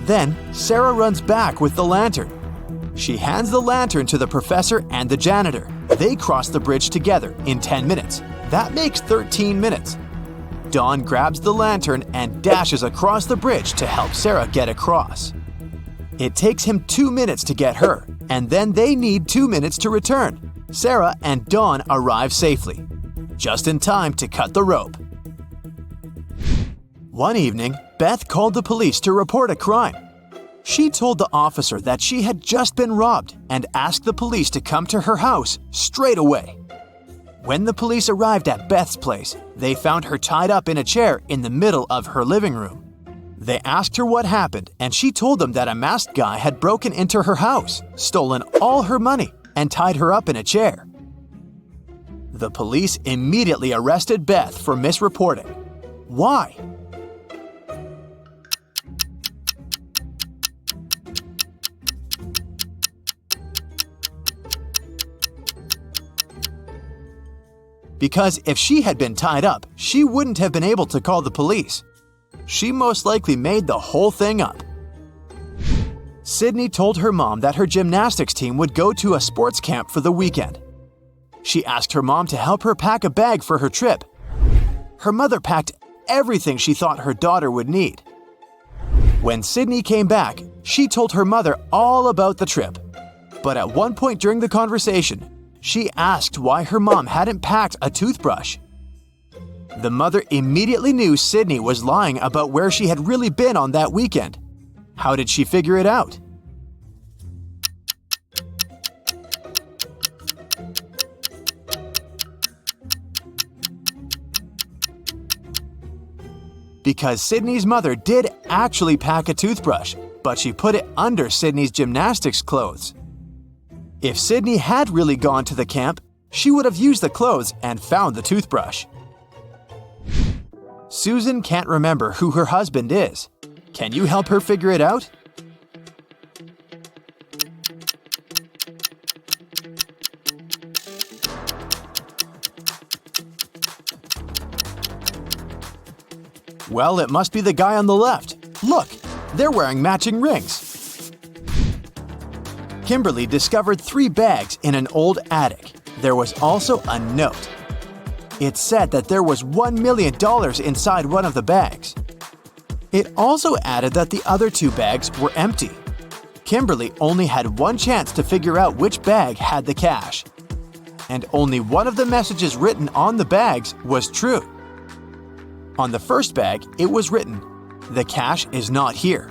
Then, Sarah runs back with the lantern. She hands the lantern to the professor and the janitor. They cross the bridge together in 10 minutes. That makes 13 minutes. Dawn grabs the lantern and dashes across the bridge to help Sarah get across. It takes him 2 minutes to get her, and then they need 2 minutes to return. Sarah and Dawn arrive safely, just in time to cut the rope. One evening, Beth called the police to report a crime. She told the officer that she had just been robbed and asked the police to come to her house straight away. When the police arrived at Beth's place, they found her tied up in a chair in the middle of her living room. They asked her what happened, and she told them that a masked guy had broken into her house, stolen all her money, and tied her up in a chair. The police immediately arrested Beth for misreporting. Why? Because if she had been tied up, she wouldn't have been able to call the police. She most likely made the whole thing up. Sydney told her mom that her gymnastics team would go to a sports camp for the weekend. She asked her mom to help her pack a bag for her trip. Her mother packed everything she thought her daughter would need. When Sydney came back, she told her mother all about the trip. But at one point during the conversation, she asked why her mom hadn't packed a toothbrush. The mother immediately knew Sydney was lying about where she had really been on that weekend. How did she figure it out? Because Sydney's mother did actually pack a toothbrush, but she put it under Sydney's gymnastics clothes. If Sydney had really gone to the camp, she would have used the clothes and found the toothbrush. Susan can't remember who her husband is. Can you help her figure it out? Well, it must be the guy on the left. Look, they're wearing matching rings. Kimberly discovered 3 bags in an old attic. There was also a note. It said that there was $1 million inside one of the bags. It also added that the other 2 bags were empty. Kimberly only had one chance to figure out which bag had the cash. And only one of the messages written on the bags was true. On the first bag, it was written, "The cash is not here."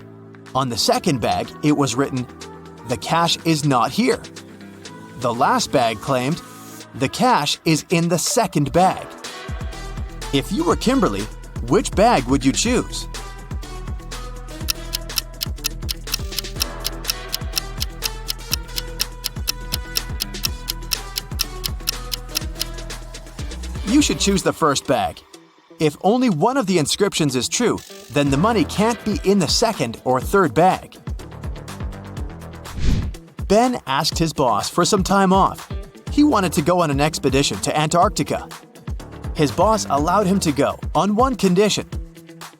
On the second bag, it was written, "The cash is not here." The last bag claimed, "The cash is in the second bag." If you were Kimberly, which bag would you choose? You should choose the first bag. If only one of the inscriptions is true, then the money can't be in the second or third bag. Ben asked his boss for some time off. He wanted to go on an expedition to Antarctica. His boss allowed him to go on one condition.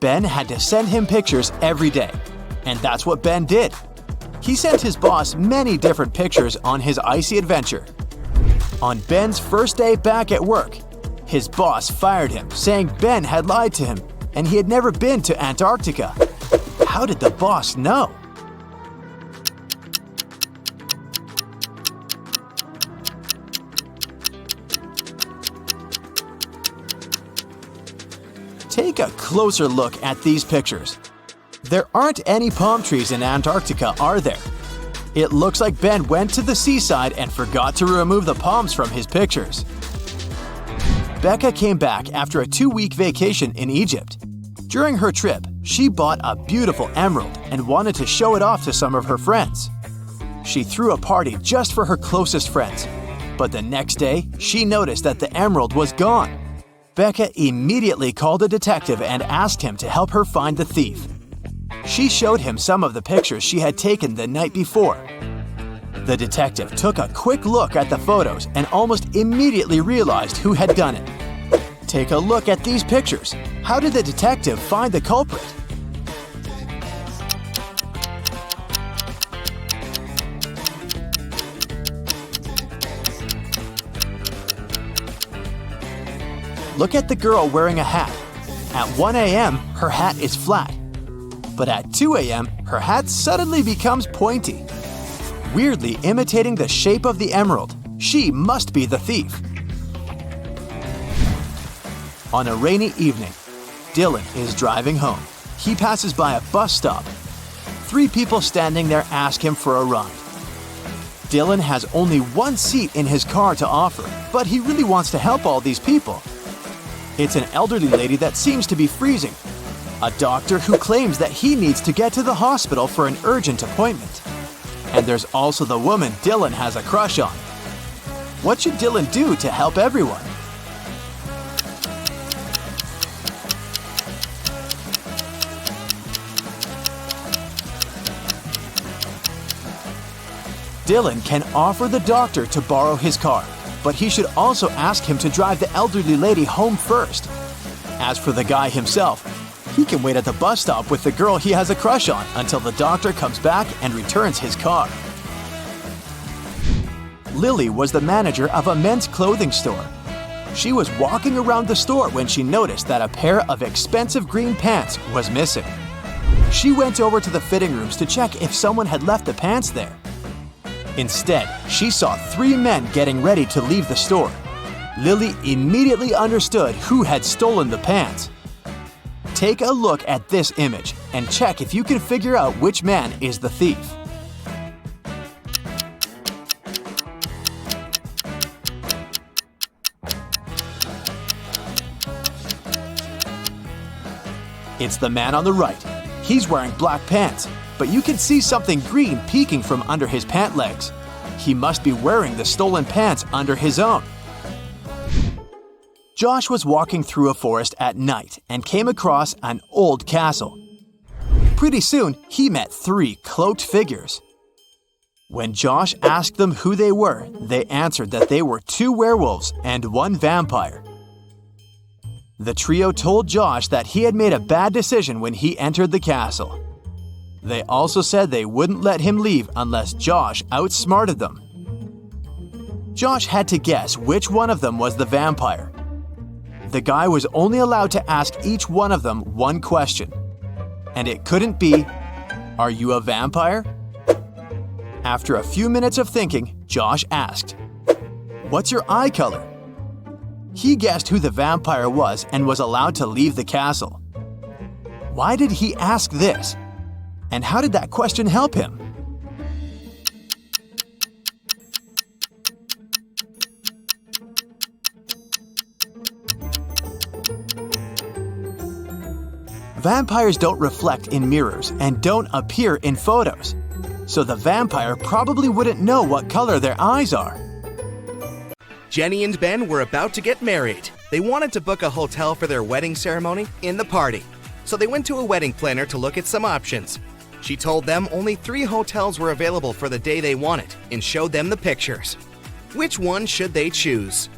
Ben had to send him pictures every day, and that's what Ben did. He sent his boss many different pictures on his icy adventure. On Ben's first day back at work, his boss fired him, saying Ben had lied to him and he had never been to Antarctica. How did the boss know? Take a closer look at these pictures. There aren't any palm trees in Antarctica, are there? It looks like Ben went to the seaside and forgot to remove the palms from his pictures. Becca came back after a 2-week vacation in Egypt. During her trip, she bought a beautiful emerald and wanted to show it off to some of her friends. She threw a party just for her closest friends, but the next day, she noticed that the emerald was gone. Becca immediately called a detective and asked him to help her find the thief. She showed him some of the pictures she had taken the night before. The detective took a quick look at the photos and almost immediately realized who had done it. Take a look at these pictures. How did the detective find the culprit? Look at the girl wearing a hat. At 1 a.m., her hat is flat. But at 2 a.m., her hat suddenly becomes pointy. Weirdly imitating the shape of the emerald, she must be the thief. On a rainy evening, Dylan is driving home. He passes by a bus stop. 3 people standing there ask him for a ride. Dylan has only one seat in his car to offer, but he really wants to help all these people. It's an elderly lady that seems to be freezing, a doctor who claims that he needs to get to the hospital for an urgent appointment. And there's also the woman Dylan has a crush on. What should Dylan do to help everyone? Dylan can offer the doctor to borrow his car, but he should also ask him to drive the elderly lady home first. As for the guy himself, he can wait at the bus stop with the girl he has a crush on until the doctor comes back and returns his car. Lily was the manager of a men's clothing store. She was walking around the store when she noticed that a pair of expensive green pants was missing. She went over to the fitting rooms to check if someone had left the pants there. Instead, she saw 3 men getting ready to leave the store. Lily immediately understood who had stolen the pants. Take a look at this image and check if you can figure out which man is the thief. It's the man on the right. He's wearing black pants, but you can see something green peeking from under his pant legs. He must be wearing the stolen pants under his own. Josh was walking through a forest at night and came across an old castle. Pretty soon, he met 3 cloaked figures. When Josh asked them who they were, they answered that they were 2 werewolves and 1 vampire. The trio told Josh that he had made a bad decision when he entered the castle. They also said they wouldn't let him leave unless Josh outsmarted them. Josh had to guess which one of them was the vampire. The guy was only allowed to ask each one of them one question. And it couldn't be, "Are you a vampire?" After a few minutes of thinking, Josh asked, "What's your eye color?" He guessed who the vampire was and was allowed to leave the castle. Why did he ask this? And how did that question help him? Vampires don't reflect in mirrors and don't appear in photos, so the vampire probably wouldn't know what color their eyes are. Jenny and Ben were about to get married. They wanted to book a hotel for their wedding ceremony in the party, so they went to a wedding planner to look at some options. She told them only 3 hotels were available for the day they wanted and showed them the pictures. Which one should they choose?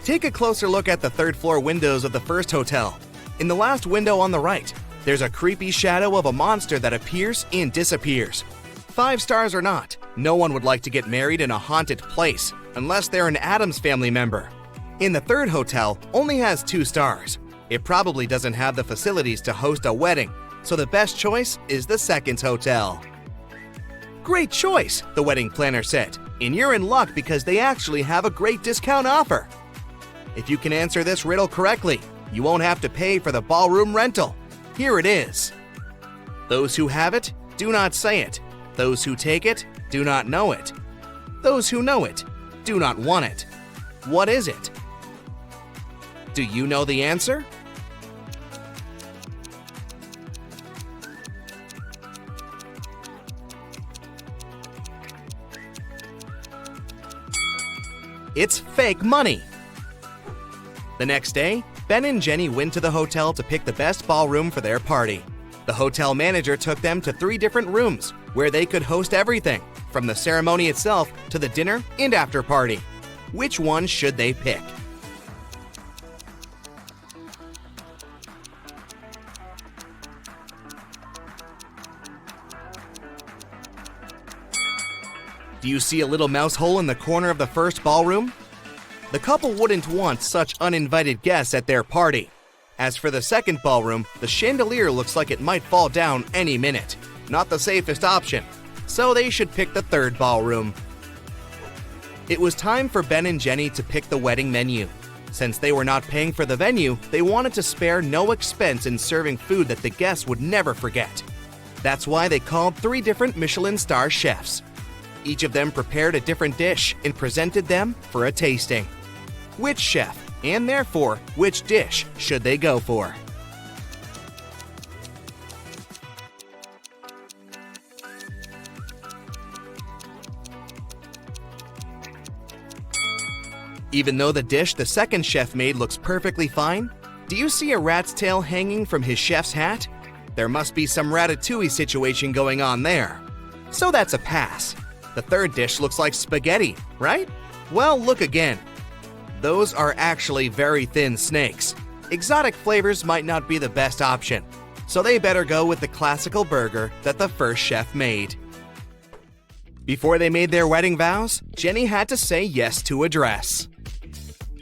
Take a closer look at the 3rd floor windows of the first hotel. In the last window on the right, there's a creepy shadow of a monster that appears and disappears. 5 stars or not, no one would like to get married in a haunted place unless they're an Addams Family member. In the 3rd hotel, only has 2 stars. It probably doesn't have the facilities to host a wedding, so the best choice is the 2nd hotel. Great choice, the wedding planner said, and you're in luck because they actually have a great discount offer. If you can answer this riddle correctly, you won't have to pay for the ballroom rental. Here it is. Those who have it, do not say it. Those who take it, do not know it. Those who know it, do not want it. What is it? Do you know the answer? It's fake money. The next day, Ben and Jenny went to the hotel to pick the best ballroom for their party. The hotel manager took them to 3 different rooms where they could host everything, from the ceremony itself to the dinner and after party. Which one should they pick? Do you see a little mouse hole in the corner of the first ballroom? The couple wouldn't want such uninvited guests at their party. As for the 2nd ballroom, the chandelier looks like it might fall down any minute. Not the safest option, so they should pick the 3rd ballroom. It was time for Ben and Jenny to pick the wedding menu. Since they were not paying for the venue, they wanted to spare no expense in serving food that the guests would never forget. That's why they called 3 different Michelin star chefs. Each of them prepared a different dish and presented them for a tasting. Which chef, and therefore which dish, should they go for? Even though the dish the 2nd chef made looks perfectly fine, do you see a rat's tail hanging from his chef's hat? There must be some ratatouille situation going on there. So that's a pass. The 3rd dish looks like spaghetti, right? Well, look again. Those are actually very thin snakes. Exotic flavors might not be the best option, so they better go with the classical burger that the first chef made. Before they made their wedding vows, Jenny had to say yes to a dress.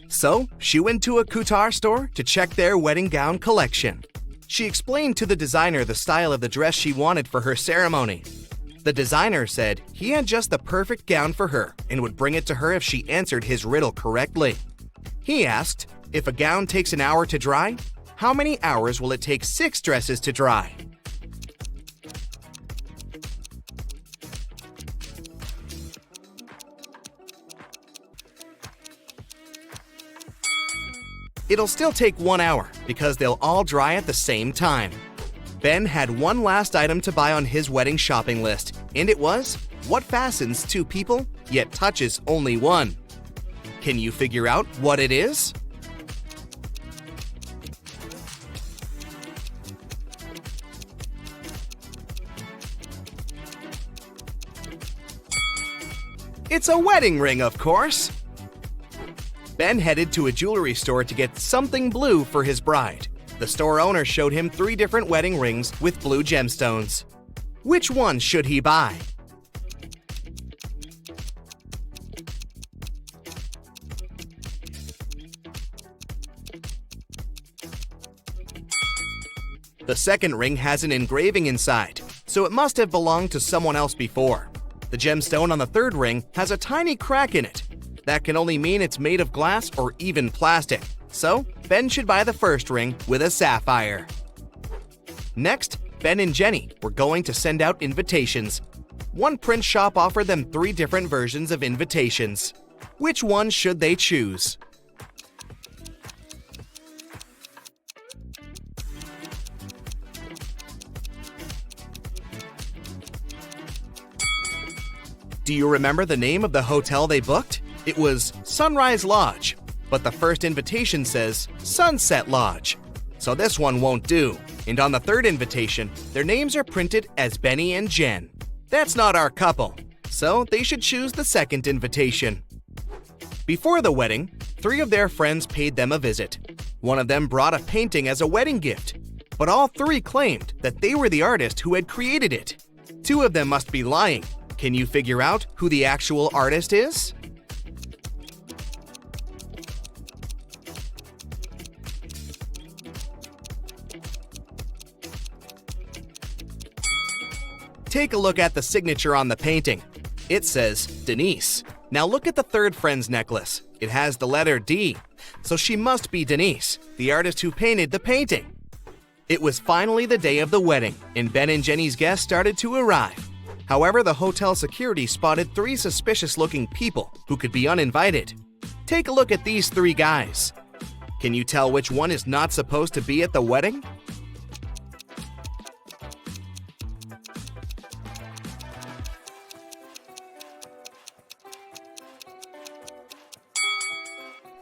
So, she went to a couture store to check their wedding gown collection. She explained to the designer the style of the dress she wanted for her ceremony. The designer said he had just the perfect gown for her and would bring it to her if she answered his riddle correctly. He asked, if a gown takes an hour to dry, how many hours will it take 6 dresses to dry? It'll still take 1 hour because they'll all dry at the same time. Ben had one last item to buy on his wedding shopping list, and it was what fastens 2 people yet touches only one. Can you figure out what it is? It's a wedding ring, of course. Ben headed to a jewelry store to get something blue for his bride. The store owner showed him 3 different wedding rings with blue gemstones. Which one should he buy? The second ring has an engraving inside, so it must have belonged to someone else before. The gemstone on the third ring has a tiny crack in it. That can only mean it's made of glass or even plastic. So, Ben should buy the first ring with a sapphire. Next, Ben and Jenny were going to send out invitations. One print shop offered them 3 different versions of invitations. Which one should they choose? Do you remember the name of the hotel they booked? It was Sunrise Lodge, but the first invitation says Sunset Lodge. So this one won't do. And on the third invitation, their names are printed as Benny and Jen. That's not our couple, so they should choose the second invitation. Before the wedding, 3 of their friends paid them a visit. One of them brought a painting as a wedding gift, but all 3 claimed that they were the artist who had created it. 2 of them must be lying. Can you figure out who the actual artist is? Take a look at the signature on the painting. It says Denise. Now look at the third friend's necklace. It has the letter D, so she must be Denise, the artist who painted the painting. It was finally the day of the wedding, and Ben and Jenny's guests started to arrive. However, the hotel security spotted 3 suspicious-looking people who could be uninvited. Take a look at these 3 guys. Can you tell which one is not supposed to be at the wedding?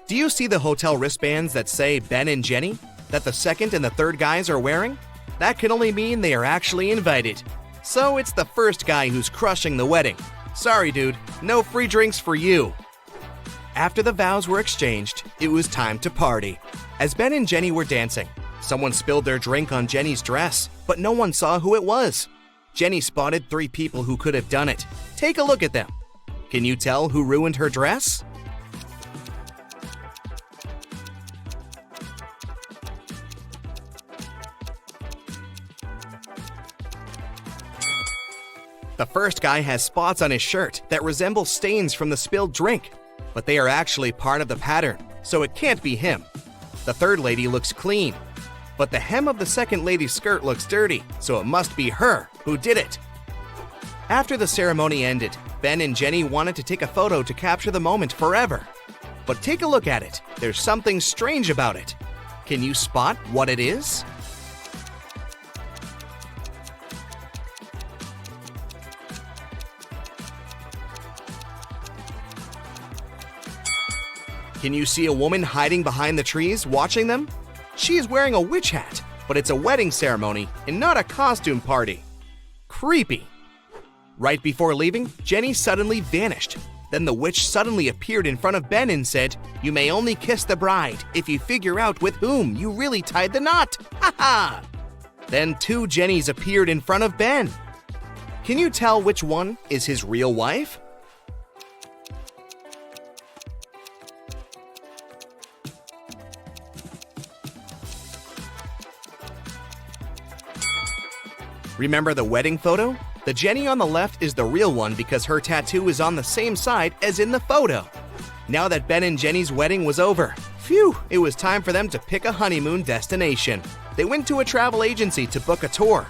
Do you see the hotel wristbands that say Ben and Jenny that the second and the third guys are wearing? That can only mean they are actually invited. So it's the first guy who's crushing the wedding. Sorry, dude, no free drinks for you. After the vows were exchanged, it was time to party. As Ben and Jenny were dancing, someone spilled their drink on Jenny's dress, but no one saw who it was. Jenny spotted 3 people who could have done it. Take a look at them. Can you tell who ruined her dress? The first guy has spots on his shirt that resemble stains from the spilled drink, but they are actually part of the pattern, so it can't be him. The third lady looks clean, but the hem of the second lady's skirt looks dirty, so it must be her who did it. After the ceremony ended, Ben and Jenny wanted to take a photo to capture the moment forever. But take a look at it. There's something strange about it. Can you spot what it is? Can you see a woman hiding behind the trees watching them? She is wearing a witch hat, but it's a wedding ceremony and not a costume party. Creepy. Right before leaving, Jenny suddenly vanished. Then the witch suddenly appeared in front of Ben and said, "You may only kiss the bride if you figure out with whom you really tied the knot." Ha ha! Then 2 Jennys appeared in front of Ben. Can you tell which one is his real wife? Remember the wedding photo? The Jenny on the left is the real one because her tattoo is on the same side as in the photo. Now that Ben and Jenny's wedding was over, phew, it was time for them to pick a honeymoon destination. They went to a travel agency to book a tour.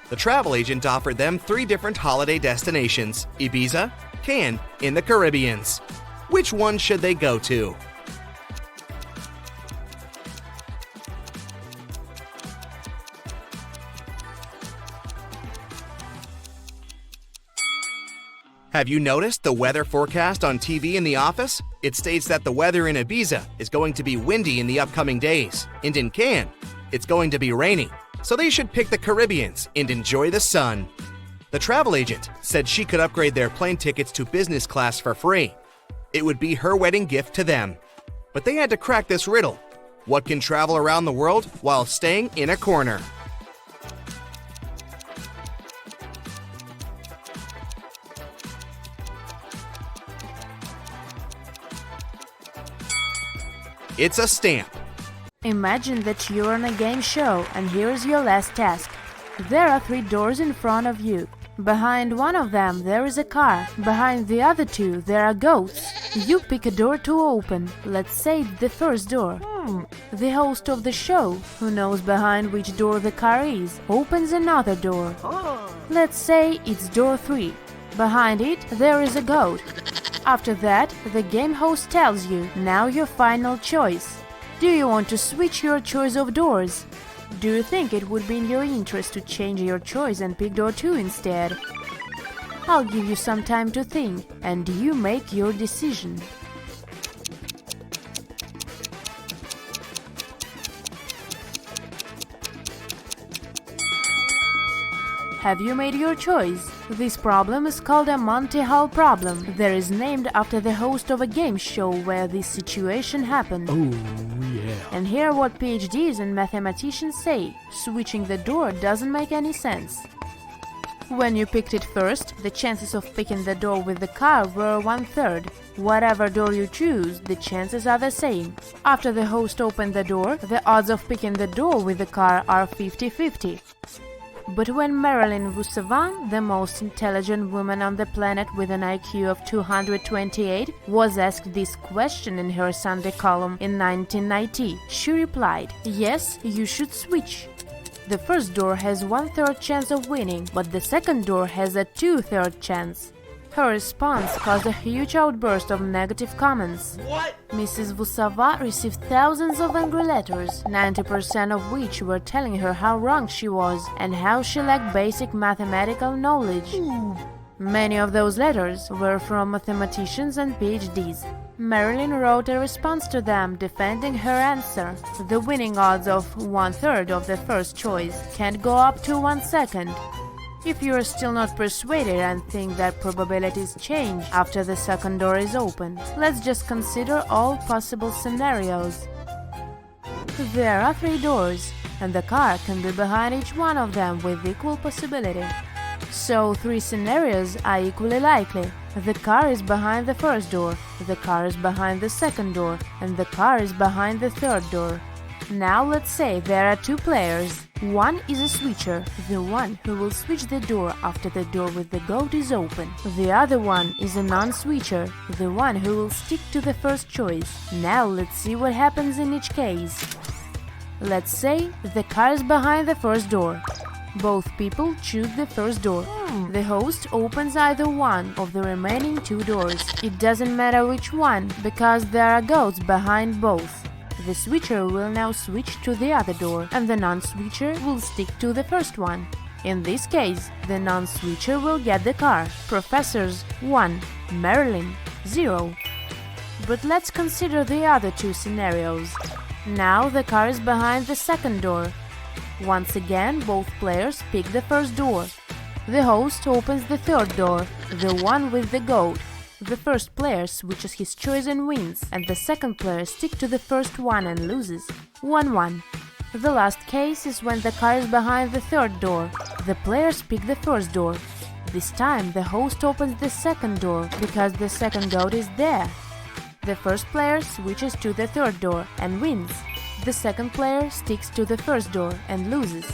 The travel agent offered them 3 different holiday destinations: Ibiza, Cannes, and the Caribbeans. Which one should they go to? Have you noticed the weather forecast on TV in the office? It states that the weather in Ibiza is going to be windy in the upcoming days, and in Cannes, it's going to be rainy. So they should pick the Caribbeans and enjoy the sun. The travel agent said she could upgrade their plane tickets to business class for free. It would be her wedding gift to them. But they had to crack this riddle. What can travel around the world while staying in a corner? It's a stamp. Imagine that you're on a game show and here's your last task. There are 3 doors in front of you. Behind one of them there is a car. Behind the other 2 there are goats. You pick a door to open. Let's say the first door. The host of the show, who knows behind which door the car is, opens another door. Let's say it's door 3. Behind it there is a goat. After that, the game host tells you, now your final choice. Do you want to switch your choice of doors? Do you think it would be in your interest to change your choice and pick door 2 instead? I'll give you some time to think, and you make your decision. Have you made your choice? This problem is called a Monty Hall problem. There is named after the host of a game show where this situation happened. And here what PhDs and mathematicians say. Switching the door doesn't make any sense. When you picked it first, the chances of picking the door with the car were 1/3. Whatever door you choose, the chances are the same. After the host opened the door, the odds of picking the door with the car are 50-50. But when Marilyn Roussevan, the most intelligent woman on the planet with an IQ of 228, was asked this question in her Sunday column in 1990, she replied, "Yes, you should switch. The first door has 1/3 chance of winning, but the second door has a 2/3 chance." Her response caused a huge outburst of negative comments. Mrs. Vusava received thousands of angry letters, 90% of which were telling her how wrong she was and how she lacked basic mathematical knowledge. Many of those letters were from mathematicians and PhDs. Marilyn wrote a response to them defending her answer. The winning odds of 1/3 of the first choice can't go up to 1/2. If you are still not persuaded and think that probabilities change after the second door is open, let's just consider all possible scenarios. There are 3 doors, and the car can be behind each one of them with equal possibility. So 3 scenarios are equally likely. The car is behind the first door, the car is behind the second door, and the car is behind the third door. Now let's say there are 2 players. One is a switcher, the one who will switch the door after the door with the goat is open. The other one is a non-switcher, the one who will stick to the first choice. Now let's see what happens in each case. Let's say the car is behind the first door. Both people choose the first door. The host opens either one of the remaining 2 doors. It doesn't matter which one, because there are goats behind both. The switcher will now switch to the other door, and the non-switcher will stick to the first one. In this case, the non-switcher will get the car. Professors 1, Marilyn 0. But let's consider the other 2 scenarios. Now the car is behind the second door. Once again, both players pick the first door. The host opens the third door, the one with the goat. The first player switches his choice and wins, and the second player sticks to the first one and loses. 1-1. The last case is when the car is behind the third door. The players pick the first door. This time the host opens the second door, because the second goat is there. The first player switches to the third door and wins. The second player sticks to the first door and loses.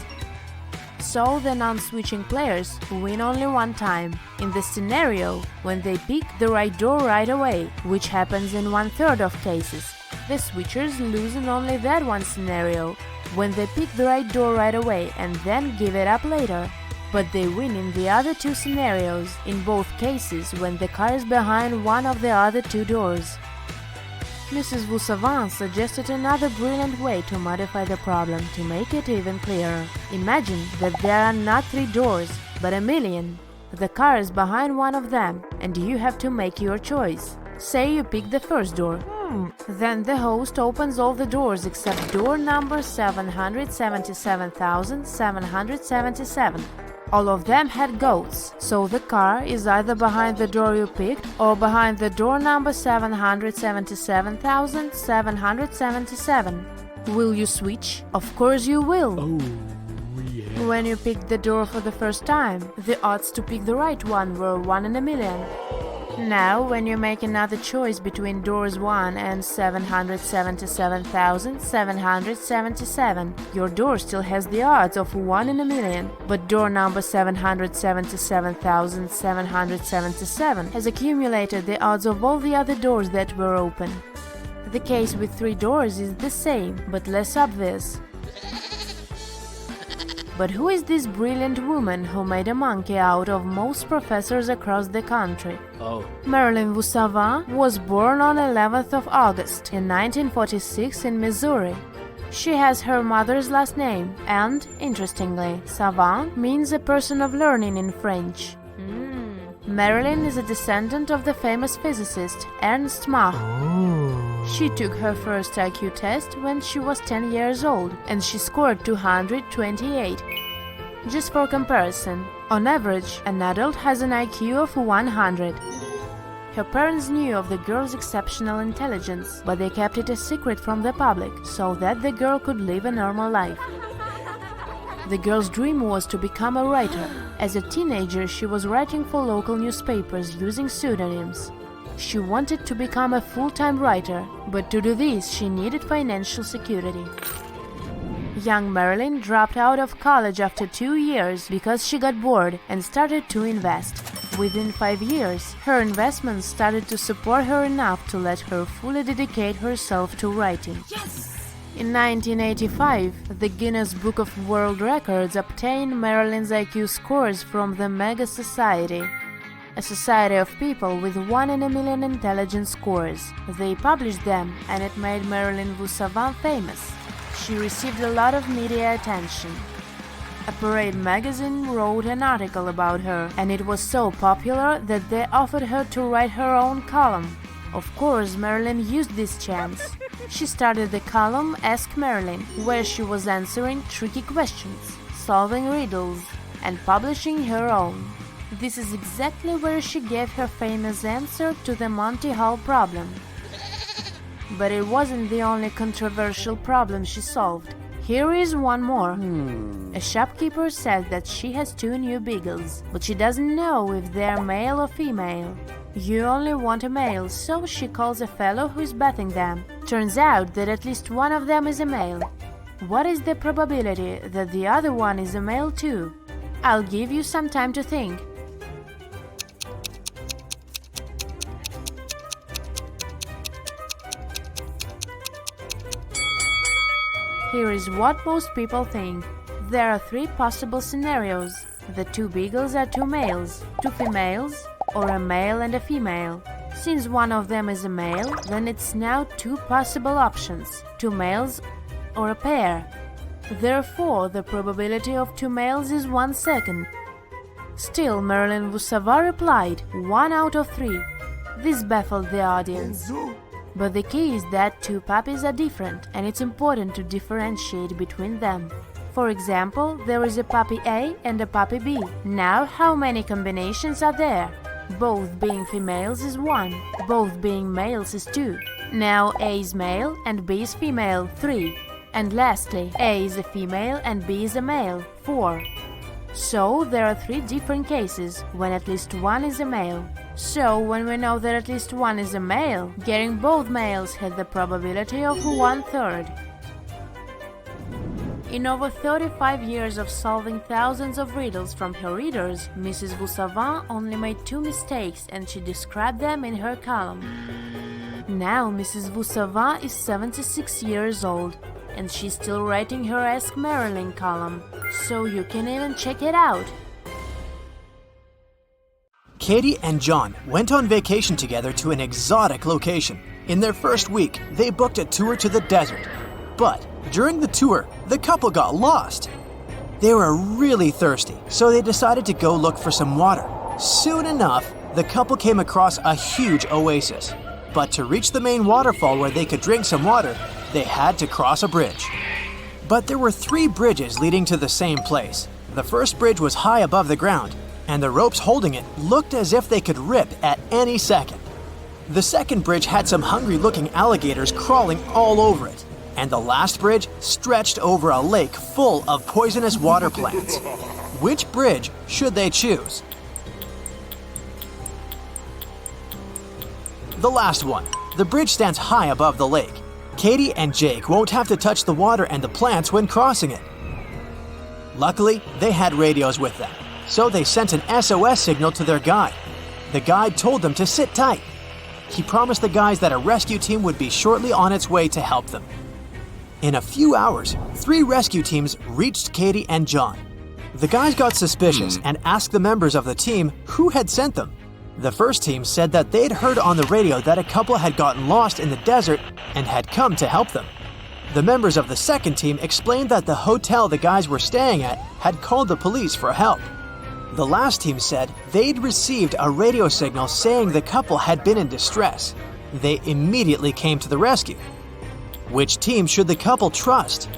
So the non-switching players win only one time, in the scenario when they pick the right door right away, which happens in 1/3 of cases. The switchers lose in only that one scenario, when they pick the right door right away and then give it up later. But they win in the other 2 scenarios, in both cases when the car is behind one of the other 2 doors. Mrs. Vusavant suggested another brilliant way to modify the problem to make it even clearer. Imagine that there are not 3 doors, but 1,000,000. The car is behind one of them, and you have to make your choice. Say you pick the first door. Then the host opens all the doors except door number 777,777. All of them had goats, so the car is either behind the door you picked or behind the door number 777,777. Will you switch? Of course you will. When you picked the door for the first time, the odds to pick the right one were 1 in a million. Now, when you make another choice between doors 1 and 777,777, your door still has the odds of 1 in a million, but door number 777,777 has accumulated the odds of all the other doors that were open. The case with 3 doors is the same, but less obvious. But who is this brilliant woman who made a monkey out of most professors across the country? Marilyn Savant was born on 11th of August in 1946 in Missouri. She has her mother's last name and, interestingly, Savant means a person of learning in French. Marilyn is a descendant of the famous physicist Ernst Mach. She took her first IQ test when she was 10 years old, and she scored 228. Just for comparison, on average, an adult has an IQ of 100. Her parents knew of the girl's exceptional intelligence, but they kept it a secret from the public so that the girl could live a normal life. The girl's dream was to become a writer. As a teenager, she was writing for local newspapers using pseudonyms. She wanted to become a full-time writer, but to do this, she needed financial security. Young Marilyn dropped out of college after 2 years because she got bored and started to invest. Within 5 years, her investments started to support her enough to let her fully dedicate herself to writing. In 1985, the Guinness Book of World Records obtained Marilyn's IQ scores from the Mega Society, a society of people with 1 in a million intelligence scores. They published them, and it made Marilyn Savant famous. She received a lot of media attention. A Parade magazine wrote an article about her, and it was so popular that they offered her to write her own column. Of course, Marilyn used this chance. She started the column Ask Marilyn, where she was answering tricky questions, solving riddles, and publishing her own. This is exactly where she gave her famous answer to the Monty Hall problem. But it wasn't the only controversial problem she solved. Here is one more. A shopkeeper says that she has 2 new beagles, but she doesn't know if they're male or female. You only want a male, so she calls a fellow who is bathing them. Turns out that at least one of them is a male. What is the probability that the other one is a male too? I'll give you some time to think. Here is what most people think. There are 3 possible scenarios. The 2 beagles are 2 males, 2 females, or a male and a female. Since one of them is a male, then it's now 2 possible options, 2 males or a pair. Therefore, the probability of 2 males is 1/2. Still, Marilyn Savant replied, 1 out of 3. This baffled the audience. But the key is that 2 puppies are different, and it's important to differentiate between them. For example, there is a puppy A and a puppy B. Now, how many combinations are there? Both being females is 1, both being males is 2. Now A is male and B is female, 3. And lastly, A is a female and B is a male, 4. So there are 3 different cases when at least one is a male. So when we know that at least one is a male, getting both males has the probability of 1/3. In over 35 years of solving thousands of riddles from her readers, Mrs. Savant only made 2 mistakes, and she described them in her column. Now Mrs. Savant is 76 years old, and she's still writing her Ask Marilyn column, so you can even check it out. Katie and John went on vacation together to an exotic location. In their first week, they booked a tour to the desert. But during the tour, the couple got lost. They were really thirsty, so they decided to go look for some water. Soon enough, the couple came across a huge oasis. But to reach the main waterfall where they could drink some water, they had to cross a bridge. But there were 3 bridges leading to the same place. The first bridge was high above the ground, and the ropes holding it looked as if they could rip at any second. The second bridge had some hungry-looking alligators crawling all over it. and the last bridge stretched over a lake full of poisonous water plants. Which bridge should they choose? The last one. The bridge stands high above the lake. Katie and Jake won't have to touch the water and the plants when crossing it. Luckily, they had radios with them, so they sent an SOS signal to their guide. The guide told them to sit tight. He promised the guys that a rescue team would be shortly on its way to help them. In a few hours, 3 rescue teams reached Katie and John. The guys got suspicious and asked the members of the team who had sent them. The first team said that they'd heard on the radio that a couple had gotten lost in the desert and had come to help them. The members of the second team explained that the hotel the guys were staying at had called the police for help. The last team said they'd received a radio signal saying the couple had been in distress. They immediately came to the rescue. Which team should the couple trust?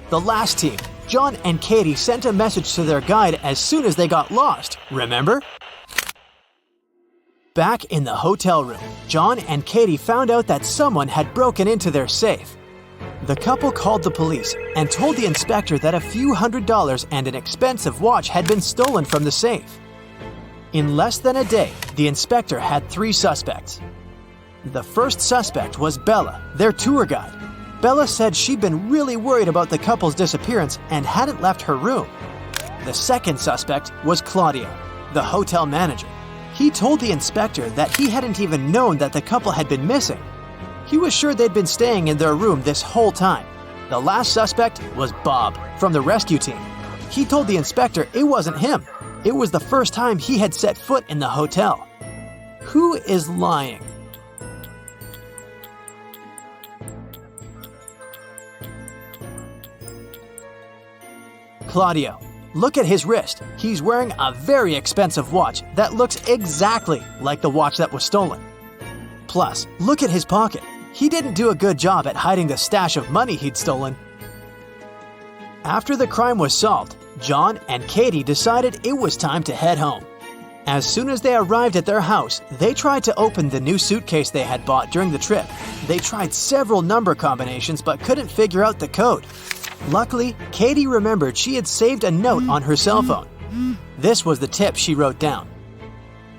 The last team. John and Katie sent a message to their guide as soon as they got lost, remember? Back in the hotel room, John and Katie found out that someone had broken into their safe. The couple called the police and told the inspector that a few $100s and an expensive watch had been stolen from the safe. In less than a day, the inspector had 3 suspects. The first suspect was Bella, their tour guide. Bella said she'd been really worried about the couple's disappearance and hadn't left her room. The second suspect was Claudio, the hotel manager. He told the inspector that he hadn't even known that the couple had been missing. He was sure they'd been staying in their room this whole time. The last suspect was Bob from the rescue team. He told the inspector it wasn't him. It was the first time he had set foot in the hotel. Who is lying? Claudio. Look at his wrist. He's wearing a very expensive watch that looks exactly like the watch that was stolen. Plus, look at his pocket. He didn't do a good job at hiding the stash of money he'd stolen. After the crime was solved, John and Katie decided it was time to head home. As soon as they arrived at their house, they tried to open the new suitcase they had bought during the trip. They tried several number combinations but couldn't figure out the code. Luckily, Katie remembered she had saved a note on her cell phone. This was the tip she wrote down.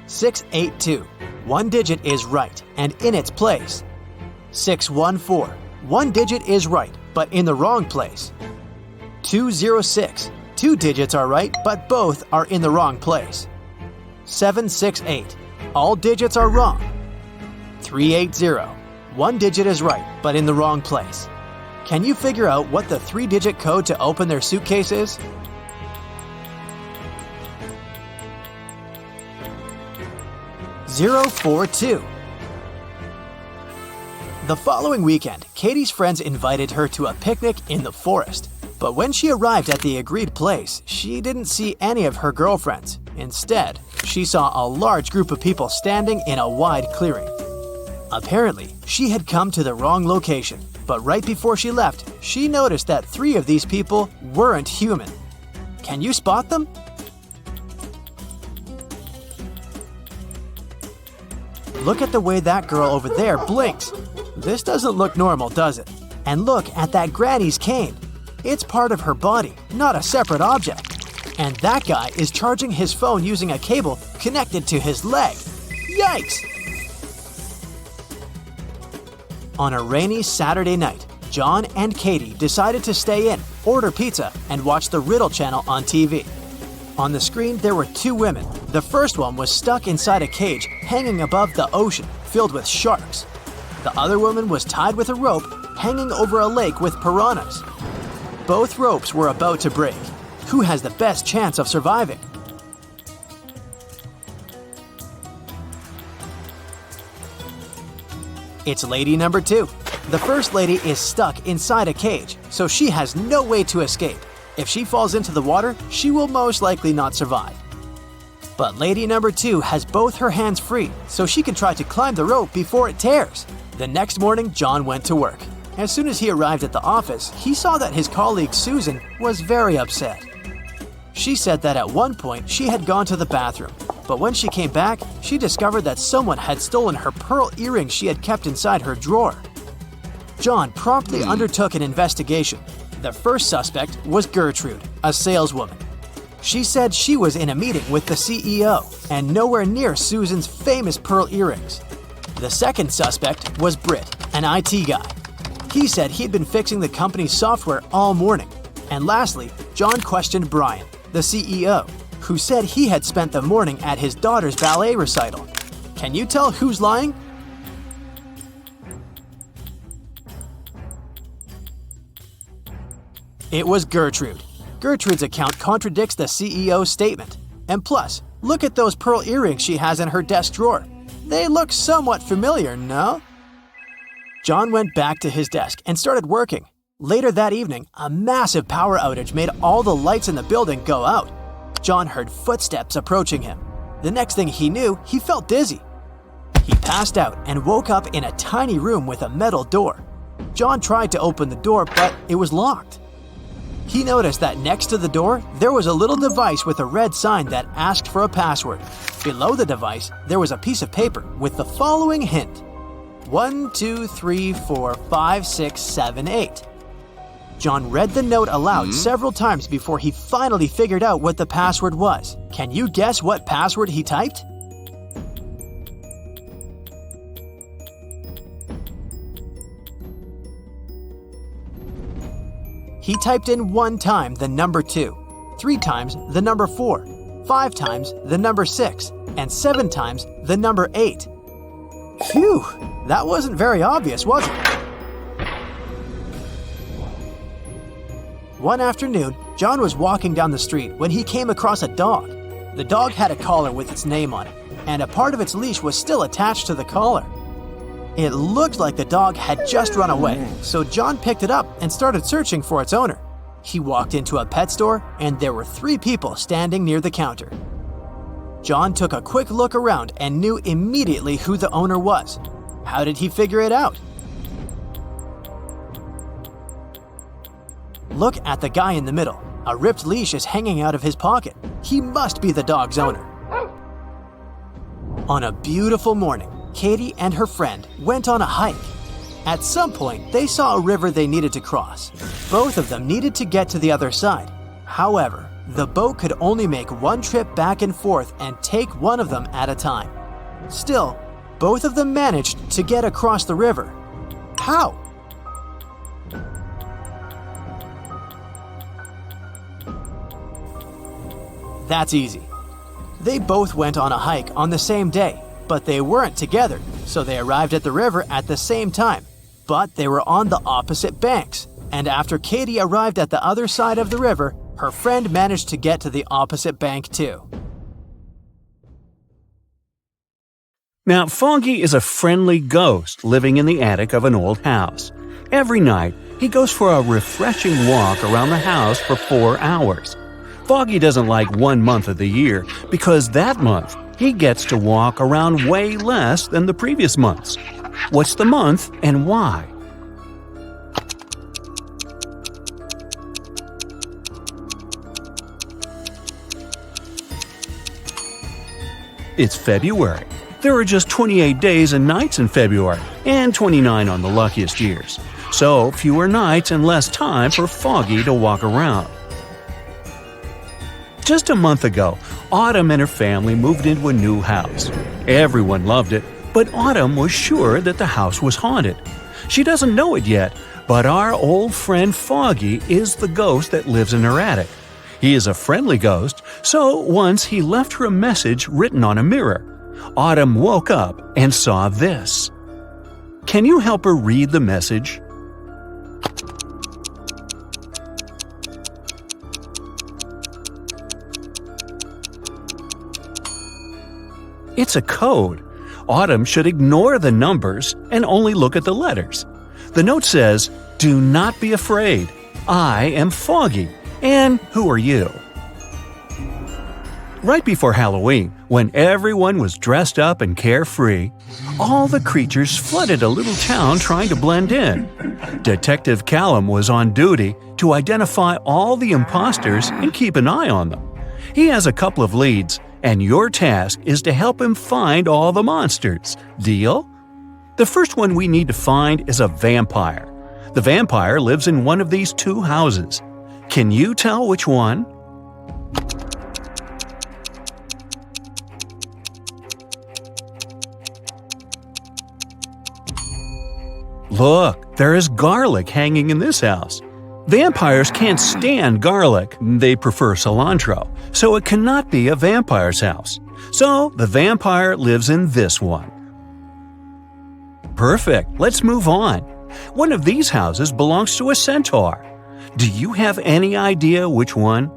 682. One digit is right and in its place. 614. One digit is right, but in the wrong place. 206. 2 digits are right, but both are in the wrong place. 768. All digits are wrong. 380. One digit is right, but in the wrong place. Can you figure out what the 3-digit code to open their suitcase is? (042). The following weekend, Katie's friends invited her to a picnic in the forest. But when she arrived at the agreed place, she didn't see any of her girlfriends. Instead, she saw a large group of people standing in a wide clearing. Apparently, she had come to the wrong location. But right before she left, she noticed that 3 of these people weren't human. Can you spot them? Look at the way that girl over there blinks. This doesn't look normal, does it? And look at that granny's cane. It's part of her body, not a separate object. And that guy is charging his phone using a cable connected to his leg. Yikes! On a rainy Saturday night, John and Katie decided to stay in, order pizza, and watch the Riddle channel on TV. On the screen, there were 2 women. The first one was stuck inside a cage hanging above the ocean, filled with sharks. The other woman was tied with a rope, hanging over a lake with piranhas. Both ropes were about to break. Who has the best chance of surviving? It's lady number 2. The first lady is stuck inside a cage, so she has no way to escape. If she falls into the water, she will most likely not survive. But lady number 2 has both her hands free, so she can try to climb the rope before it tears. The next morning, John went to work. As soon as he arrived at the office, he saw that his colleague Susan was very upset. She said that at one point she had gone to the bathroom, But when she came back, she discovered that someone had stolen her pearl earrings she had kept inside her drawer. John promptly undertook an investigation. The first suspect was Gertrude, a saleswoman. She said she was in a meeting with the CEO and nowhere near Susan's famous pearl earrings. The second suspect was Britt, an IT guy. He said he'd been fixing the company's software all morning. And lastly, John questioned Brian, the CEO, who said he had spent the morning at his daughter's ballet recital. Can you tell who's lying? It was Gertrude. Gertrude's account contradicts the CEO's statement. And plus, look at those pearl earrings she has in her desk drawer. They look somewhat familiar, no? John went back to his desk and started working. Later that evening, a massive power outage made all the lights in the building go out. John heard footsteps approaching him. The next thing he knew, he felt dizzy. He passed out and woke up in a tiny room with a metal door. John tried to open the door, but it was locked. He noticed that next to the door, there was a little device with a red sign that asked for a password. Below the device, there was a piece of paper with the following hint: 1, 2, 3, 4, 5, 6, 7, 8. John read the note aloud several times before he finally figured out what the password was. Can you guess what password he typed? He typed in 1 time the number 2, 3 times the number 4, 5 times the number 6, and 7 times the number 8. Phew, that wasn't very obvious, was it? One afternoon, John was walking down the street when he came across a dog. The dog had a collar with its name on it, and a part of its leash was still attached to the collar. It looked like the dog had just run away, so John picked it up and started searching for its owner. He walked into a pet store, and there were 3 people standing near the counter. John took a quick look around and knew immediately who the owner was. How did he figure it out? Look at the guy in the middle. A ripped leash is hanging out of his pocket. He must be the dog's owner. On a beautiful morning, Katie and her friend went on a hike. At some point, they saw a river they needed to cross. Both of them needed to get to the other side. However, the boat could only make one trip back and forth and take one of them at a time. Still, both of them managed to get across the river. How? That's easy. They both went on a hike on the same day, but they weren't together, so they arrived at the river at the same time. But they were on the opposite banks, and after Katie arrived at the other side of the river, her friend managed to get to the opposite bank too. Now, Foggy is a friendly ghost living in the attic of an old house. Every night, he goes for a refreshing walk around the house for 4 hours. Foggy doesn't like 1 month of the year because that month he gets to walk around way less than the previous months. What's the month and why? It's February. There are just 28 days and nights in February, and 29 on the luckiest years. So, fewer nights and less time for Foggy to walk around. Just a month ago, Autumn and her family moved into a new house. Everyone loved it, but Autumn was sure that the house was haunted. She doesn't know it yet, but our old friend Foggy is the ghost that lives in her attic. He is a friendly ghost, so once he left her a message written on a mirror. Autumn woke up and saw this. Can you help her read the message? It's a code. Autumn should ignore the numbers and only look at the letters. The note says, "Do not be afraid. I am Foggy. And who are you?" Right before Halloween, when everyone was dressed up and carefree, all the creatures flooded a little town trying to blend in. Detective Callum was on duty to identify all the imposters and keep an eye on them. He has a couple of leads, and your task is to help him find all the monsters. Deal? The first one we need to find is a vampire. The vampire lives in one of these two houses. Can you tell which one? Look, there is garlic hanging in this house. Vampires can't stand garlic, they prefer cilantro, so it cannot be a vampire's house. So the vampire lives in this one. Perfect, let's move on. One of these houses belongs to a centaur. Do you have any idea which one?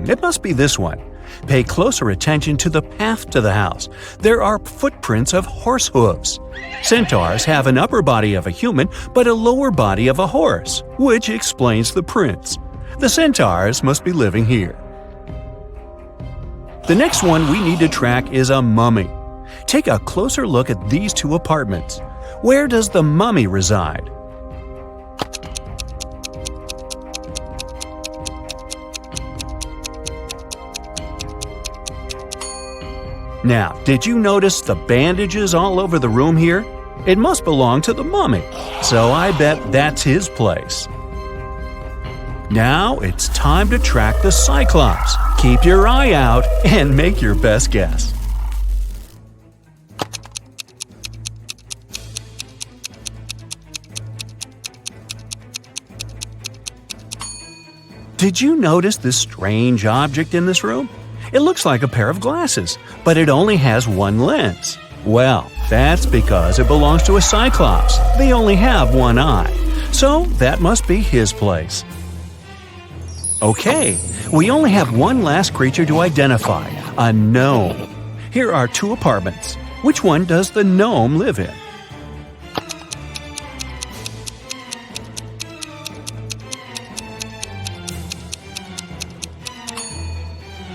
It must be this one. Pay closer attention to the path to the house. There are footprints of horse hooves. Centaurs have an upper body of a human, but a lower body of a horse, which explains the prints. The centaurs must be living here. The next one we need to track is a mummy. Take a closer look at these two apartments. Where does the mummy reside? Now, did you notice the bandages all over the room here? It must belong to the mummy, so I bet that's his place. Now it's time to track the Cyclops. Keep your eye out and make your best guess. Did you notice this strange object in this room? It looks like a pair of glasses, but it only has one lens. Well, that's because it belongs to a Cyclops. They only have one eye. So that must be his place. Okay, we only have one last creature to identify, a gnome. Here are two apartments. Which one does the gnome live in?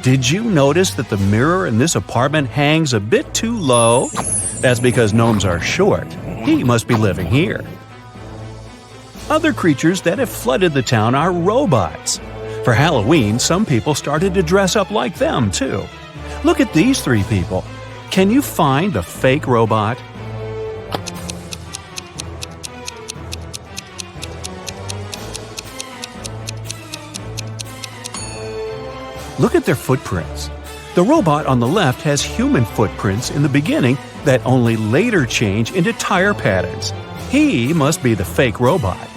Did you notice that the mirror in this apartment hangs a bit too low? That's because gnomes are short. He must be living here. Other creatures that have flooded the town are robots. For Halloween, some people started to dress up like them, too. Look at these three people. Can you find the fake robot? Look at their footprints. The robot on the left has human footprints in the beginning that only later change into tire patterns. He must be the fake robot.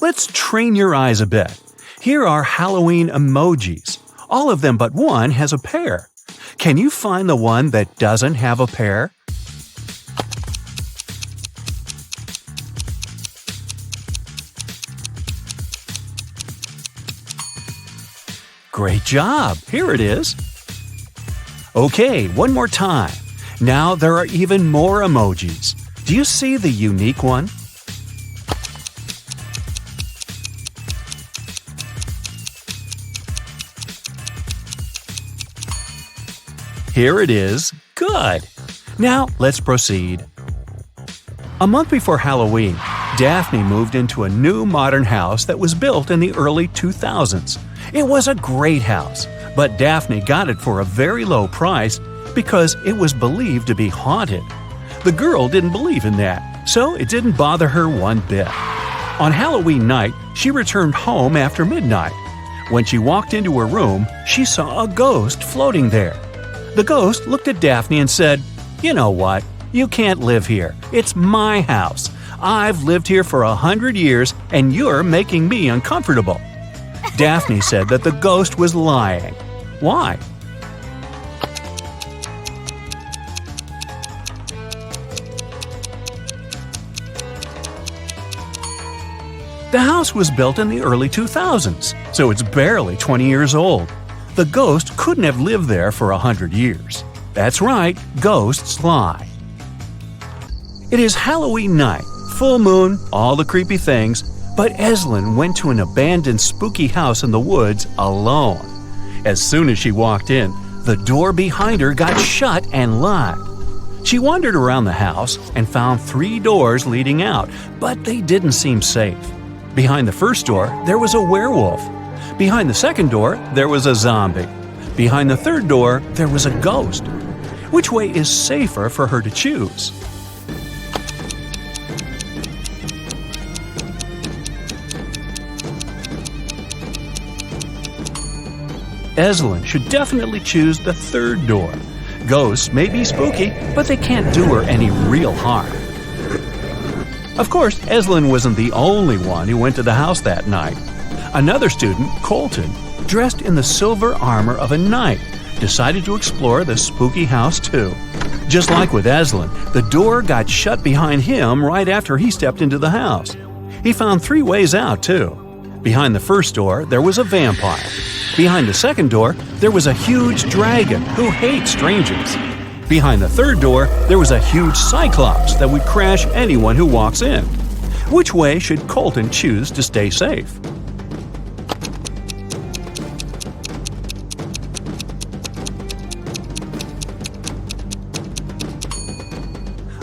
Let's train your eyes a bit. Here are Halloween emojis. All of them but one has a pair. Can you find the one that doesn't have a pair? Great job! Here it is. Okay, one more time. Now there are even more emojis. Do you see the unique one? Here it is. Good! Now let's proceed. A month before Halloween, Daphne moved into a new modern house that was built in the early 2000s. It was a great house, but Daphne got it for a very low price because it was believed to be haunted. The girl didn't believe in that, so it didn't bother her one bit. On Halloween night, she returned home after midnight. When she walked into her room, she saw a ghost floating there. The ghost looked at Daphne and said, "You know what? You can't live here. It's my house. I've lived here for 100 years and you're making me uncomfortable." Daphne said that the ghost was lying. Why? The house was built in the early 2000s, so it's barely 20 years old. The ghost couldn't have lived there for 100 years. That's right, ghosts lie. It is Halloween night, full moon, all the creepy things, but Eslyn went to an abandoned spooky house in the woods alone. As soon as she walked in, the door behind her got shut and locked. She wandered around the house and found 3 doors leading out, but they didn't seem safe. Behind the first door, there was a werewolf. Behind the second door, there was a zombie. Behind the third door, there was a ghost. Which way is safer for her to choose? Eslyn should definitely choose the third door. Ghosts may be spooky, but they can't do her any real harm. Of course, Eslyn wasn't the only one who went to the house that night. Another student, Colton, dressed in the silver armor of a knight, decided to explore the spooky house too. Just like with Eslyn, the door got shut behind him right after he stepped into the house. He found 3 ways out too. Behind the first door, there was a vampire. Behind the second door, there was a huge dragon who hates strangers. Behind the third door, there was a huge cyclops that would crash anyone who walks in. Which way should Colton choose to stay safe?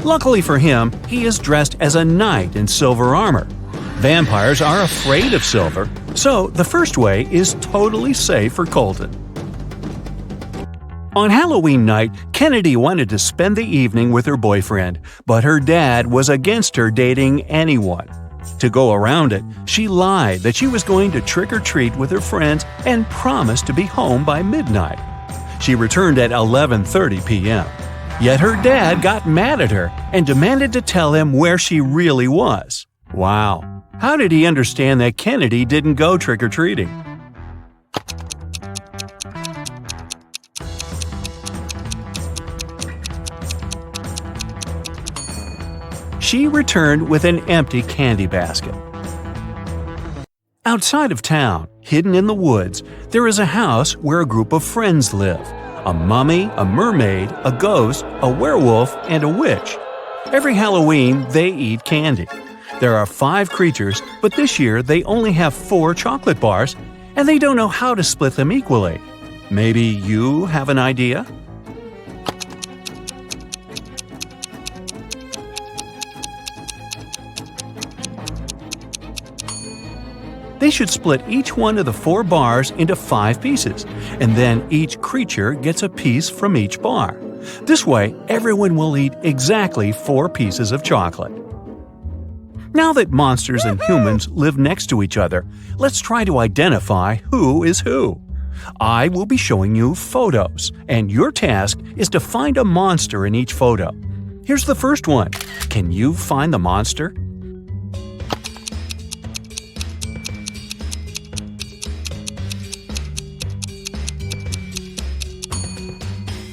Luckily for him, he is dressed as a knight in silver armor. Vampires are afraid of silver, so the first way is totally safe for Colton. On Halloween night, Kennedy wanted to spend the evening with her boyfriend, but her dad was against her dating anyone. To go around it, she lied that she was going to trick-or-treat with her friends and promised to be home by midnight. She returned at 11:30 p.m. Yet her dad got mad at her and demanded to tell him where she really was. Wow. How did he understand that Kennedy didn't go trick-or-treating? She returned with an empty candy basket. Outside of town, hidden in the woods, there is a house where a group of friends live. A mummy, a mermaid, a ghost, a werewolf, and a witch. Every Halloween, they eat candy. There are 5 creatures, but this year they only have 4 chocolate bars, and they don't know how to split them equally. Maybe you have an idea? They should split each one of the 4 bars into 5 pieces, and then each creature gets a piece from each bar. This way, everyone will eat exactly 4 pieces of chocolate. Now that monsters and humans live next to each other, let's try to identify who is who. I will be showing you photos, and your task is to find a monster in each photo. Here's the first one. Can you find the monster?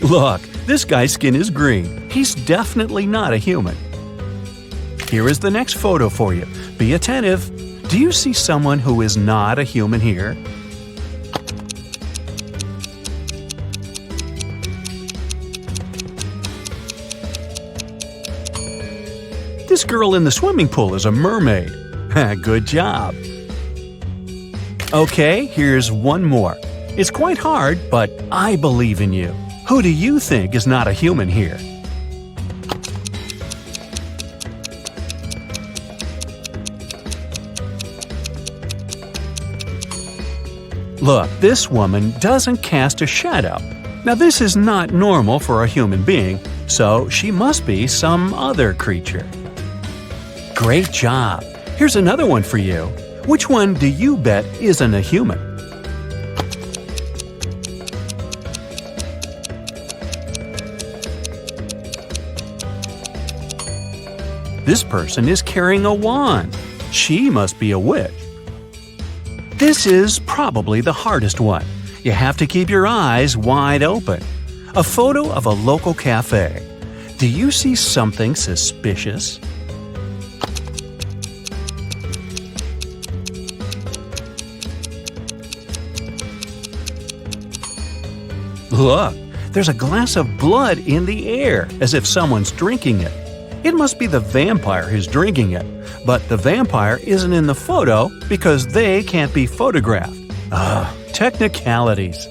Look, this guy's skin is green. He's definitely not a human. Here is the next photo for you. Be attentive. Do you see someone who is not a human here? This girl in the swimming pool is a mermaid. Good job. Okay, here's one more. It's quite hard, but I believe in you. Who do you think is not a human here? Look, this woman doesn't cast a shadow. Now this is not normal for a human being, so she must be some other creature. Great job! Here's another one for you. Which one do you bet isn't a human? This person is carrying a wand. She must be a witch. This is probably the hardest one. You have to keep your eyes wide open. A photo of a local cafe. Do you see something suspicious? Look, there's a glass of blood in the air, as if someone's drinking it. It must be the vampire who's drinking it, but the vampire isn't in the photo because they can't be photographed. Technicalities.